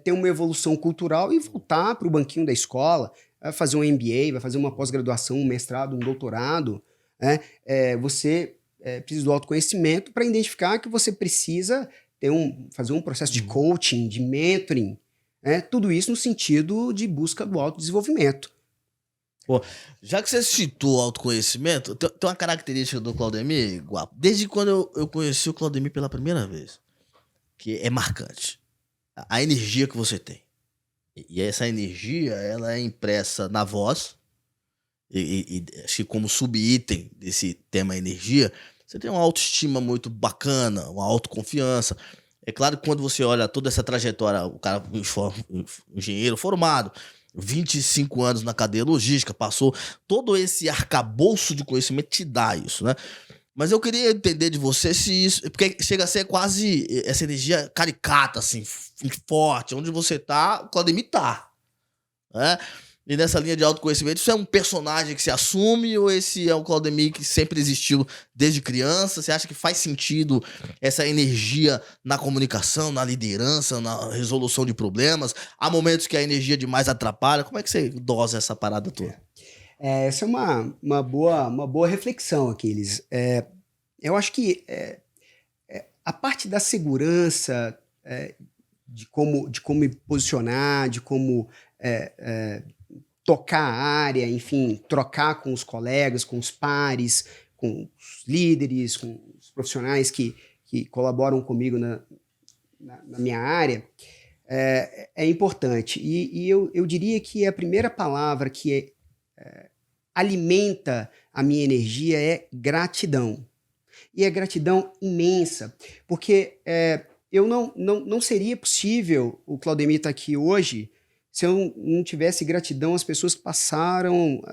ter uma evolução cultural e voltar para o banquinho da escola, fazer um MBA, vai fazer uma pós-graduação, um mestrado, um doutorado. Você precisa do autoconhecimento para identificar que você precisa fazer um processo de coaching, de mentoring, tudo isso no sentido de busca do autodesenvolvimento. Pô, já que você citou o autoconhecimento, tem uma característica do Claudemir, Guapo, desde quando eu conheci o Claudemir pela primeira vez, que é marcante. A energia que você tem. E essa energia, ela é impressa na voz, e acho que como subitem desse tema energia, você tem uma autoestima muito bacana, uma autoconfiança. É claro que quando você olha toda essa trajetória, o cara, engenheiro formado, 25 anos na cadeia logística, passou todo esse arcabouço de conhecimento, te dá isso, né? Mas eu queria entender de você se isso... Porque chega a ser quase essa energia caricata, assim, forte. Onde você tá, o Claudemir tá. Né? E nessa linha de autoconhecimento, isso é um personagem que se assume ou esse é o Claudemir que sempre existiu desde criança? Você acha que faz sentido essa energia na comunicação, na liderança, na resolução de problemas? Há momentos que a energia demais atrapalha. Como é que você dosa essa parada toda? Essa é uma boa reflexão, Aquiles. Eu acho que a parte da segurança, de como me posicionar, de como tocar a área, enfim, trocar com os colegas, com os pares, com os líderes, com os profissionais que colaboram comigo na minha área, é importante. E eu diria que a primeira palavra que alimenta a minha energia é gratidão. E é gratidão imensa, porque não seria possível o Claudemir estar aqui hoje se eu não tivesse gratidão às pessoas que passaram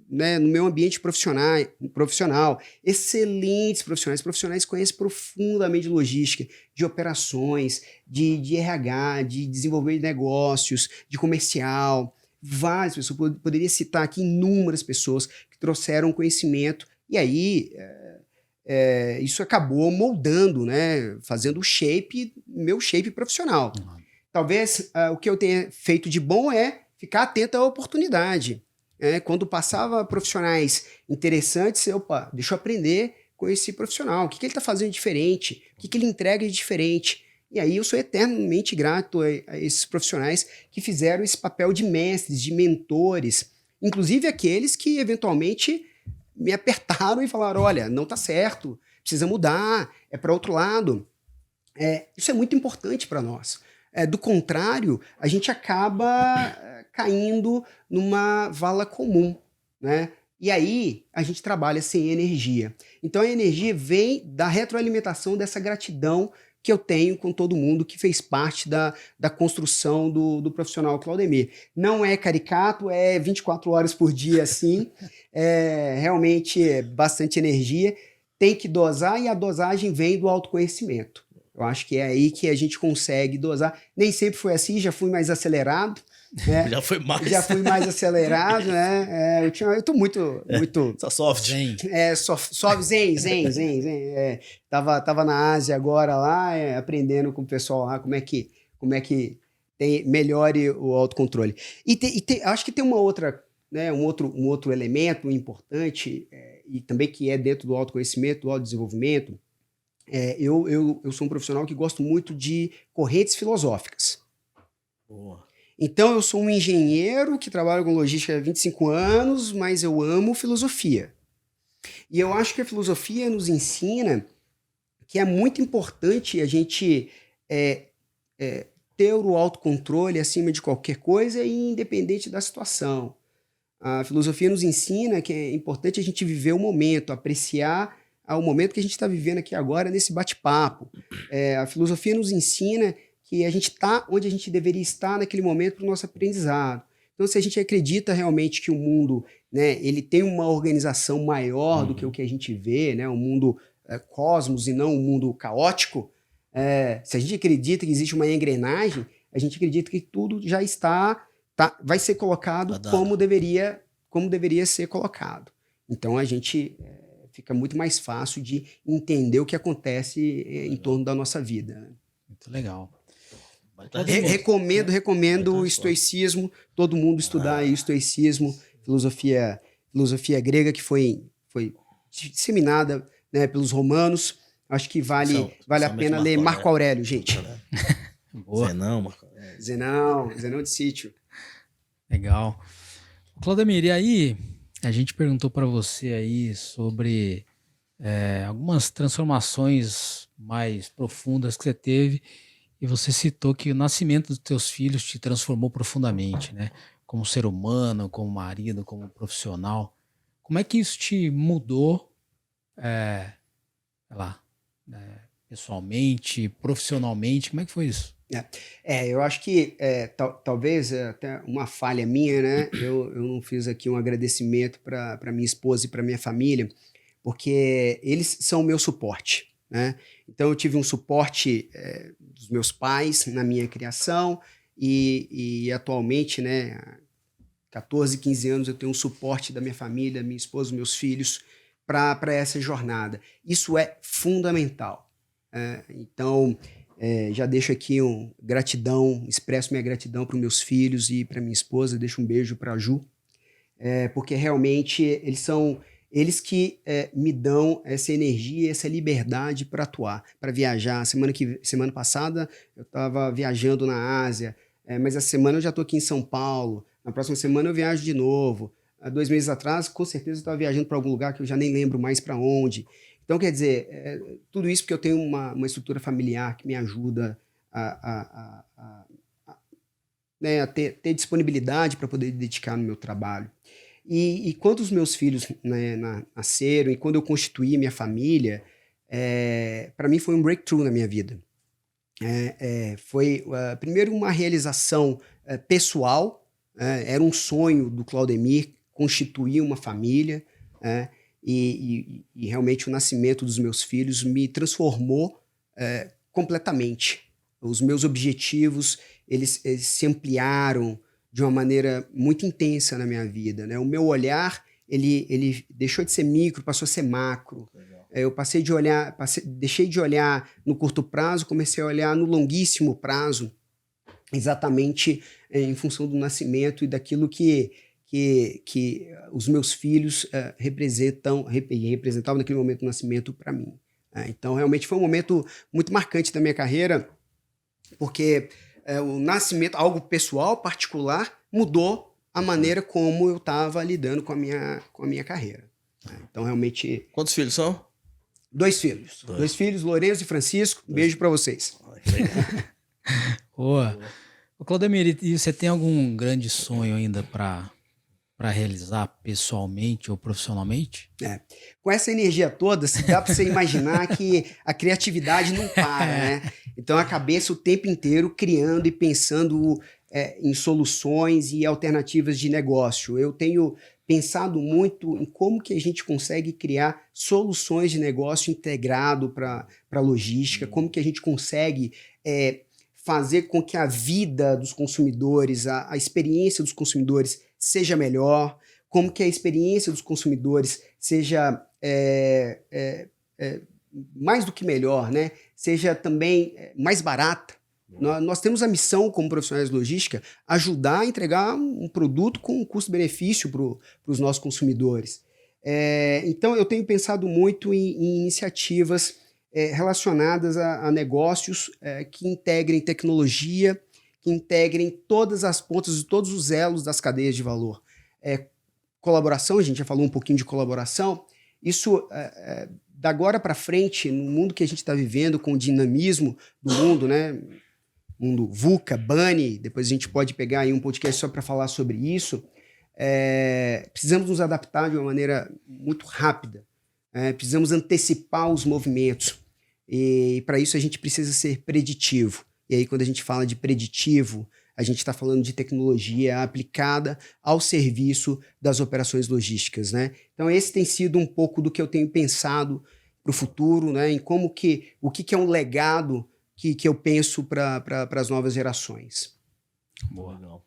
no meu ambiente profissional, excelentes profissionais que conhecem profundamente logística, de operações, de RH, de desenvolvimento de negócios, de comercial. Várias pessoas, poderia citar aqui inúmeras pessoas que trouxeram conhecimento, e aí isso acabou moldando, né, fazendo meu shape profissional. Talvez o que eu tenha feito de bom é ficar atento à oportunidade. Quando passava profissionais interessantes, deixa eu aprender com esse profissional, o que ele está fazendo de diferente, o que ele entrega de diferente. E aí eu sou eternamente grato a esses profissionais que fizeram esse papel de mestres, de mentores, inclusive aqueles que eventualmente me apertaram e falaram, olha, não está certo, precisa mudar, é para outro lado. Isso é muito importante para nós. Do contrário, a gente acaba caindo numa vala comum, né? E aí a gente trabalha sem energia. Então a energia vem da retroalimentação dessa gratidão que eu tenho com todo mundo que fez parte da construção do profissional Claudemir. Não é caricato, é 24 horas por dia, assim, realmente bastante energia. tem que dosar e a dosagem vem do autoconhecimento. Eu acho que é aí que a gente consegue dosar. Nem sempre foi assim, já fui mais acelerado. Né? Já foi mais. Já fui mais acelerado, né? Eu tô muito... Só soft. Zen. Zen. Tava na Ásia agora lá, aprendendo com o pessoal lá como é que melhore o autocontrole. Acho que tem uma outra, né, um outro elemento importante, e também que é dentro do autoconhecimento, do autodesenvolvimento. Eu sou um profissional que gosto muito de correntes filosóficas. Boa. Então, eu sou um engenheiro que trabalha com logística há 25 anos, mas eu amo filosofia. E eu acho que a filosofia nos ensina que é muito importante a gente ter o autocontrole acima de qualquer coisa e independente da situação. A filosofia nos ensina que é importante a gente viver o momento, apreciar o momento que a gente está vivendo aqui agora nesse bate-papo. A filosofia nos ensina que a gente está onde a gente deveria estar naquele momento para o nosso aprendizado. Então, se a gente acredita realmente que o mundo, né, ele tem uma organização maior do que o que a gente vê, né, um mundo cosmos e não um mundo caótico, se a gente acredita que existe uma engrenagem, a gente acredita que tudo já vai ser colocado como deveria ser colocado. Então, a gente fica muito mais fácil de entender o que acontece em torno da nossa vida. Muito legal. Recomendo o estoicismo, todo mundo estudar aí o estoicismo, filosofia grega que foi disseminada, né, pelos romanos. Acho que vale a pena ler Marco Aurélio, gente. Boa. Zenão de Sítio. Legal. Claudemir, e aí a gente perguntou para você aí sobre algumas transformações mais profundas que você teve. E você citou que o nascimento dos teus filhos te transformou profundamente, né? Como ser humano, como marido, como profissional. Como é que isso te mudou, pessoalmente, profissionalmente? Como é que foi isso? Eu acho que talvez até uma falha minha, né? Eu não fiz aqui um agradecimento para minha esposa e para minha família, porque eles são o meu suporte, né? Então eu tive um suporte dos meus pais na minha criação e atualmente, né, há 14, 15 anos eu tenho um suporte da minha família, minha esposa, meus filhos para essa jornada. Isso é fundamental. Então já deixo aqui expresso minha gratidão para os meus filhos e para minha esposa, deixo um beijo para a Ju, porque realmente eles que me dão essa energia, essa liberdade para atuar, para viajar. Semana passada eu estava viajando na Ásia, mas essa semana eu já estou aqui em São Paulo. Na próxima semana eu viajo de novo. Há 2 meses atrás, com certeza eu estava viajando para algum lugar que eu já nem lembro mais para onde. Então, quer dizer, tudo isso porque eu tenho uma estrutura familiar que me ajuda a ter disponibilidade para poder dedicar no meu trabalho. E quando os meus filhos, né, nasceram e quando eu constituí minha família, para mim foi um breakthrough na minha vida. Foi primeiro uma realização pessoal, era um sonho do Claudemir constituir uma família, e realmente o nascimento dos meus filhos me transformou completamente. Os meus objetivos eles se ampliaram de uma maneira muito intensa na minha vida, né? O meu olhar ele deixou de ser micro, passou a ser macro. Eu deixei de olhar no curto prazo, comecei a olhar no longuíssimo prazo, exatamente em função do nascimento e daquilo que os meus filhos representavam naquele momento do nascimento para mim. Então, realmente foi um momento muito marcante da minha carreira, porque o nascimento, algo pessoal, particular, mudou a maneira como eu estava lidando com a minha carreira. Então, realmente... Quantos filhos são? 2 filhos. 2 filhos, Lourenço e Francisco. Beijo para vocês. Boa. Claudemir, e você tem algum grande sonho ainda para realizar pessoalmente ou profissionalmente? Com essa energia toda, dá para você imaginar que a criatividade não para, né? Então a cabeça o tempo inteiro criando e pensando em soluções e alternativas de negócio. Eu tenho pensado muito em como que a gente consegue criar soluções de negócio integrado para a logística, como que a gente consegue fazer com que a vida dos consumidores, a experiência dos consumidores seja melhor, como que a experiência dos consumidores seja mais do que melhor, né? Seja também mais barata. Nós temos a missão, como profissionais de logística, ajudar a entregar um produto com um custo-benefício para os nossos consumidores. Então, eu tenho pensado muito em iniciativas relacionadas a negócios que integrem tecnologia, que integrem todas as pontas e todos os elos das cadeias de valor. Colaboração, a gente já falou um pouquinho de colaboração, isso, da agora para frente, no mundo que a gente está vivendo, com o dinamismo do mundo, né? Mundo VUCA, BANI, depois a gente pode pegar aí um podcast só para falar sobre isso, precisamos nos adaptar de uma maneira muito rápida, precisamos antecipar os movimentos, e para isso a gente precisa ser preditivo. E aí quando a gente fala de preditivo, a gente está falando de tecnologia aplicada ao serviço das operações logísticas, né? Então esse tem sido um pouco do que eu tenho pensado para o futuro, né? Em como o que é um legado que eu penso para as novas gerações. Boa.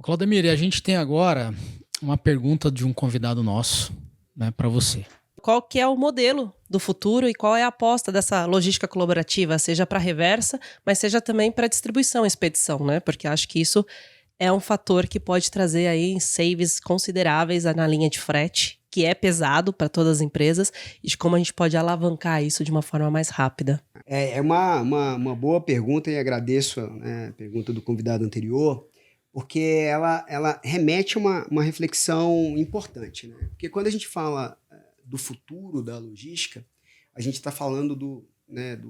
Claudemir, a gente tem agora uma pergunta de um convidado nosso, né, para você. Qual que é o modelo do futuro e qual é a aposta dessa logística colaborativa, seja para reversa, mas seja também para distribuição e expedição, né? Porque acho que isso é um fator que pode trazer aí saves consideráveis na linha de frete, que é pesado para todas as empresas, e de como a gente pode alavancar isso de uma forma mais rápida. É uma boa pergunta, e agradeço a pergunta do convidado anterior, porque ela remete a uma reflexão importante, né? Porque quando a gente fala do futuro da logística, a gente está falando do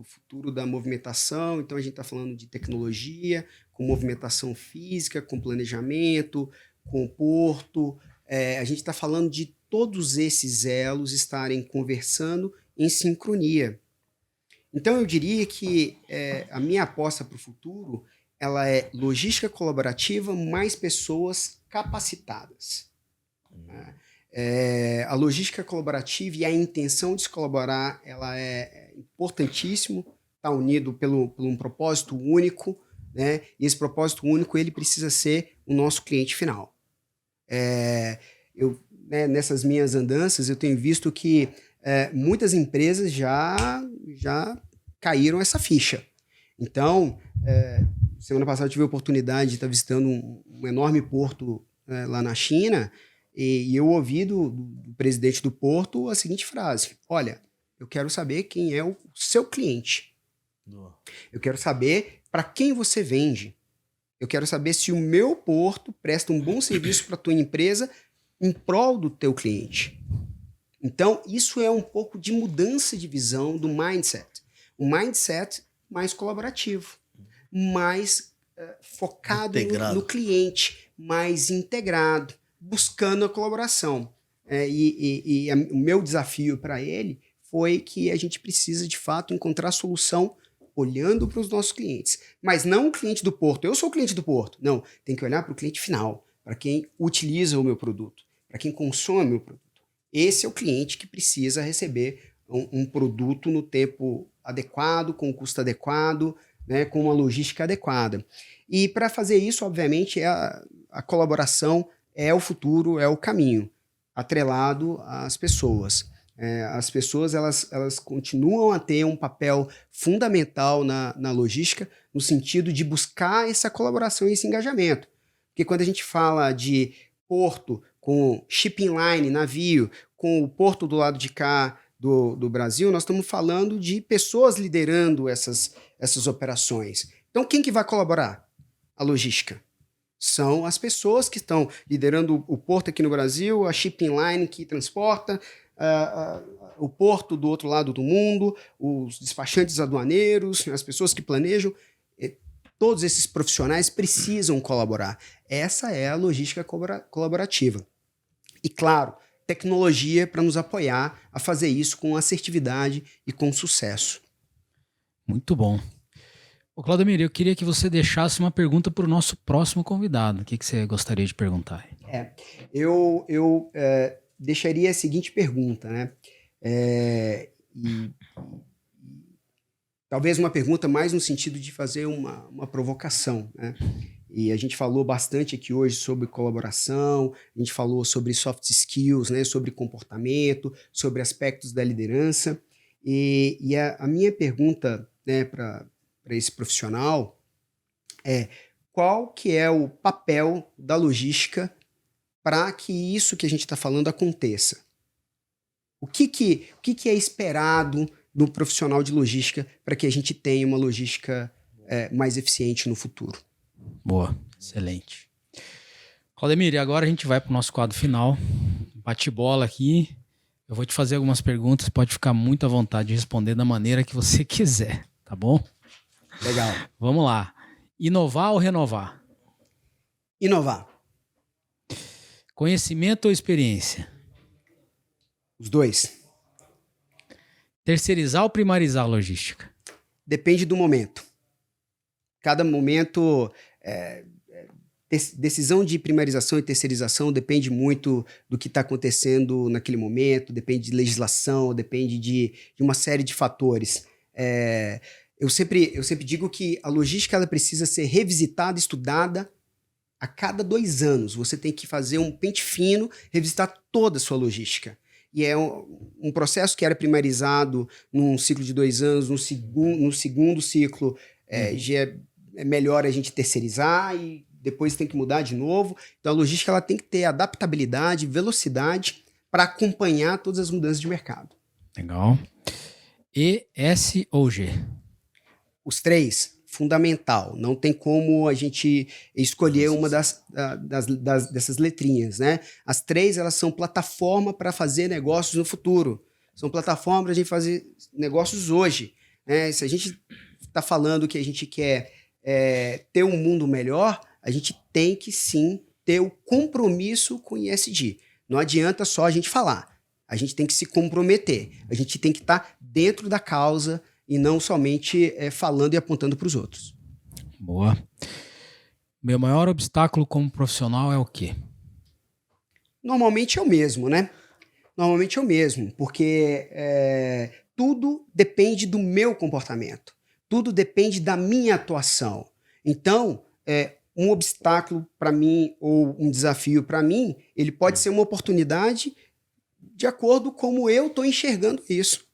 futuro da movimentação, então a gente está falando de tecnologia, com movimentação física, com planejamento, com porto, a gente está falando de todos esses elos estarem conversando em sincronia. Então eu diria que a minha aposta para o futuro, ela é logística colaborativa mais pessoas capacitadas. Né? A logística colaborativa e a intenção de se colaborar, ela é importantíssimo, está unido por um propósito único, né? E esse propósito único ele precisa ser o nosso cliente final. Nessas minhas andanças, eu tenho visto que muitas empresas já caíram essa ficha. Então, semana passada eu tive a oportunidade de estar visitando um enorme porto lá na China, e eu ouvi do presidente do porto a seguinte frase: olha, eu quero saber quem é o seu cliente. Eu quero saber para quem você vende. Eu quero saber se o meu porto presta um bom serviço para a tua empresa em prol do teu cliente. Então, isso é um pouco de mudança de visão do mindset. Um mindset mais colaborativo, mais focado no cliente, mais integrado, buscando a colaboração. O meu desafio para ele foi que a gente precisa, de fato, encontrar solução olhando para os nossos clientes. Mas não o cliente do porto. Eu sou o cliente do porto. Não, tem que olhar para o cliente final, para quem utiliza o meu produto, para quem consome o meu produto. Esse é o cliente que precisa receber um produto no tempo adequado, com o custo adequado, né, com uma logística adequada. E para fazer isso, obviamente, a colaboração é o futuro, é o caminho, atrelado às pessoas. As pessoas elas continuam a ter um papel fundamental na logística, no sentido de buscar essa colaboração e esse engajamento. Porque quando a gente fala de porto com shipping line, navio, com o porto do lado de cá do Brasil, nós estamos falando de pessoas liderando essas operações. Então, quem que vai colaborar? A logística. São as pessoas que estão liderando o porto aqui no Brasil, a shipping line que transporta, o porto do outro lado do mundo, os despachantes aduaneiros, as pessoas que planejam. Todos esses profissionais precisam colaborar. Essa é a logística colaborativa. E, claro, tecnologia para nos apoiar a fazer isso com assertividade e com sucesso. Muito bom. Ô, Claudemir, eu queria que você deixasse uma pergunta para o nosso próximo convidado. O que você gostaria de perguntar? Eu deixaria a seguinte pergunta, né? Talvez uma pergunta mais no sentido de fazer uma provocação, né? E a gente falou bastante aqui hoje sobre colaboração, a gente falou sobre soft skills, né? Sobre comportamento, sobre aspectos da liderança. E a minha pergunta, né, para esse profissional é: qual que é o papel da logística para que isso que a gente está falando aconteça? O que é esperado do profissional de logística para que a gente tenha uma logística mais eficiente no futuro? Boa, excelente. Claudemir, e agora a gente vai para o nosso quadro final. Bate-bola aqui. Eu vou te fazer algumas perguntas, pode ficar muito à vontade de responder da maneira que você quiser, tá bom? Legal. Vamos lá. Inovar ou renovar? Inovar. Conhecimento ou experiência? Os dois. Terceirizar ou primarizar a logística? Depende do momento. Cada momento, decisão de primarização e terceirização depende muito do que está acontecendo naquele momento, depende de legislação, depende de uma série de fatores. Eu sempre digo que a logística ela precisa ser revisitada, estudada a cada 2 anos. Você tem que fazer um pente fino, revisitar toda a sua logística. E é um processo que era primarizado num ciclo de 2 anos, no segundo ciclo já é melhor a gente terceirizar e depois tem que mudar de novo. Então a logística ela tem que ter adaptabilidade, velocidade para acompanhar todas as mudanças de mercado. Legal. E, S ou G? Os 3, fundamental. Não tem como a gente escolher uma dessas letrinhas, né? As 3, elas são plataforma para fazer negócios no futuro. São plataformas para a gente fazer negócios hoje, né? Se a gente está falando que a gente quer ter um mundo melhor, a gente tem que sim ter o compromisso com o ESG. Não adianta só a gente falar. A gente tem que se comprometer. A gente tem que estar dentro da causa e não somente falando e apontando para os outros. Boa. Meu maior obstáculo como profissional é o quê? Normalmente é o mesmo, né? Normalmente é o mesmo, porque tudo depende do meu comportamento. Tudo depende da minha atuação. Então, um obstáculo para mim ou um desafio para mim, ele pode ser uma oportunidade de acordo com como eu estou enxergando isso.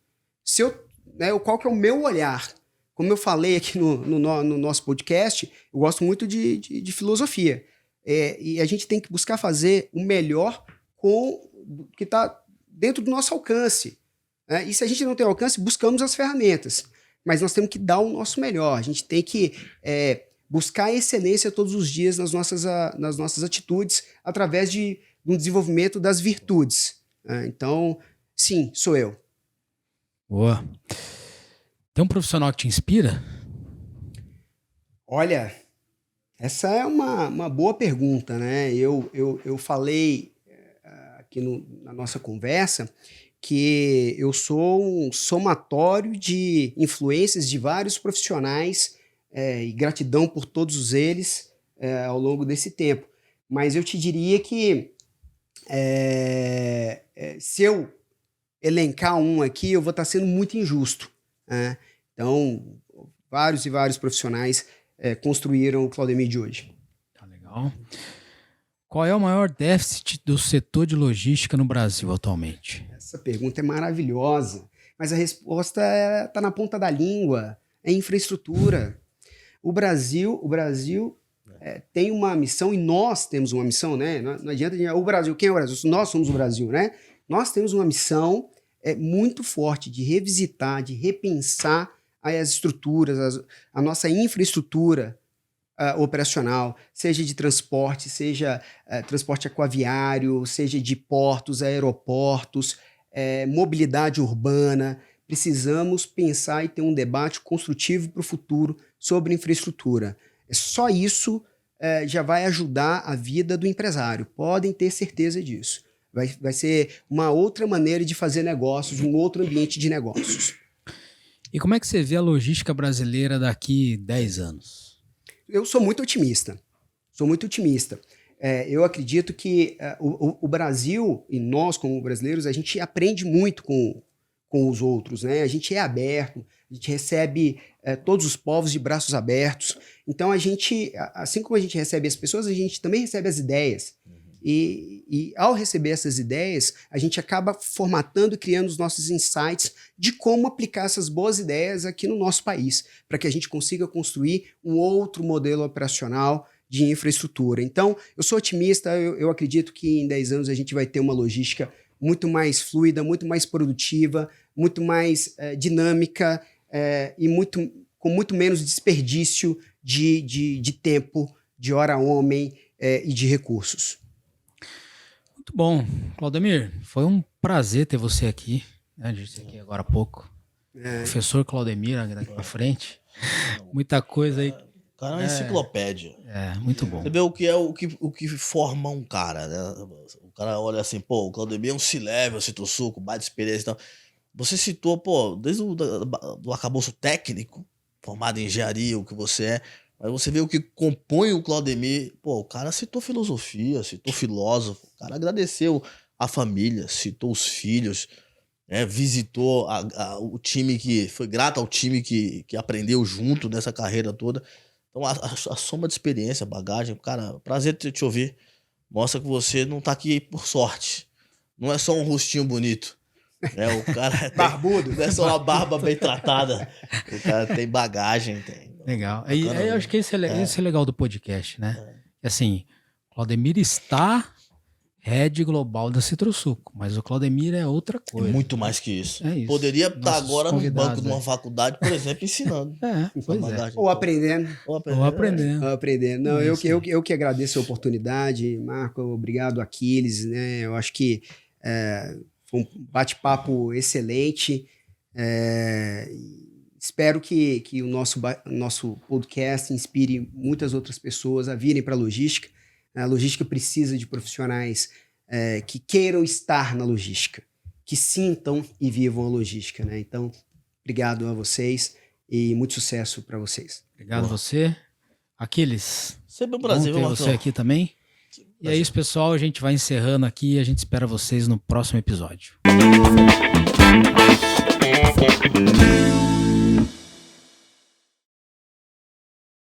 Qual que é o meu olhar? Como eu falei aqui no nosso podcast, eu gosto muito de filosofia. E a gente tem que buscar fazer o melhor com o que está dentro do nosso alcance. E se a gente não tem alcance, buscamos as ferramentas. Mas nós temos que dar o nosso melhor. A gente tem que buscar a excelência todos os dias nas nossas atitudes, através do desenvolvimento das virtudes. Então, sim, sou eu. Boa. Tem um profissional que te inspira? Olha, essa é uma boa pergunta, né? Eu falei aqui na nossa conversa que eu sou um somatório de influências de vários profissionais e gratidão por todos eles ao longo desse tempo. Mas eu te diria que se eu elencar um aqui, eu vou estar sendo muito injusto. Então, vários e vários profissionais construíram o Claudemir de hoje. Tá legal. Qual é o maior déficit do setor de logística no Brasil atualmente? Essa pergunta é maravilhosa, mas a resposta está na ponta da língua, é infraestrutura. O Brasil tem uma missão e nós temos uma missão, né? Não adianta dizer, o Brasil, quem é o Brasil? Nós somos o Brasil, né? Nós temos uma missão muito forte de revisitar, de repensar as estruturas, a nossa infraestrutura operacional, seja de transporte, seja transporte aquaviário, seja de portos, aeroportos, mobilidade urbana. Precisamos pensar e ter um debate construtivo para o futuro sobre infraestrutura. Só isso já vai ajudar a vida do empresário. Podem ter certeza disso. Vai ser uma outra maneira de fazer negócios, um outro ambiente de negócios. E como é que você vê a logística brasileira daqui 10 anos? Eu sou muito otimista. Eu acredito que o Brasil, e nós como brasileiros, a gente aprende muito com os outros, né? A gente é aberto, a gente recebe todos os povos de braços abertos. Então, assim como a gente recebe as pessoas, a gente também recebe as ideias. E ao receber essas ideias, a gente acaba formatando e criando os nossos insights de como aplicar essas boas ideias aqui no nosso país, para que a gente consiga construir um outro modelo operacional de infraestrutura. Então, eu sou otimista, eu acredito que em 10 anos a gente vai ter uma logística muito mais fluida, muito mais produtiva, muito mais dinâmica e com muito menos desperdício de tempo, de hora-homem e de recursos. Muito bom. Claudemir, foi um prazer ter você aqui. A gente disse aqui agora há pouco. Professor Claudemir, daqui pra frente. Muita coisa aí. O cara é uma enciclopédia. Muito bom. Você vê o que forma um cara, né? O cara olha assim, pô, o Claudemir é um C-level, Citrosuco, baita experiência e tal. Você citou, pô, desde do arcabouço técnico, formado em engenharia, o que você é, mas você vê o que compõe o Claudemir. Pô, o cara citou filosofia, citou filósofo, o cara agradeceu a família, citou os filhos, visitou o time foi grato ao time que aprendeu junto nessa carreira toda. Então, a soma de experiência, bagagem, cara, prazer te ouvir. Mostra que você não tá aqui por sorte. Não é só um rostinho bonito. O cara barbudo. Não é só uma barba bem tratada. O cara tem bagagem. Legal. Eu acho que esse é legal do podcast, né? Assim, Claudemir está head global da Citrosuco, mas o Claudemir é outra coisa. É muito mais que isso. É isso. Poderia estar agora no banco de uma né? faculdade, por exemplo, ensinando. Pois é. Ou aprendendo. Ou aprendendo. Não, eu que agradeço a oportunidade. Marco, obrigado, Aquiles. Né? Eu acho que foi um bate-papo excelente. Espero que o nosso podcast inspire muitas outras pessoas a virem para a logística. A logística precisa de profissionais que queiram estar na logística, que sintam e vivam a logística. Né? Então, obrigado a vocês e muito sucesso para vocês. Obrigado a você. Aquiles, sempre um prazer ter você aqui também. E é isso, pessoal. A gente vai encerrando aqui e a gente espera vocês no próximo episódio.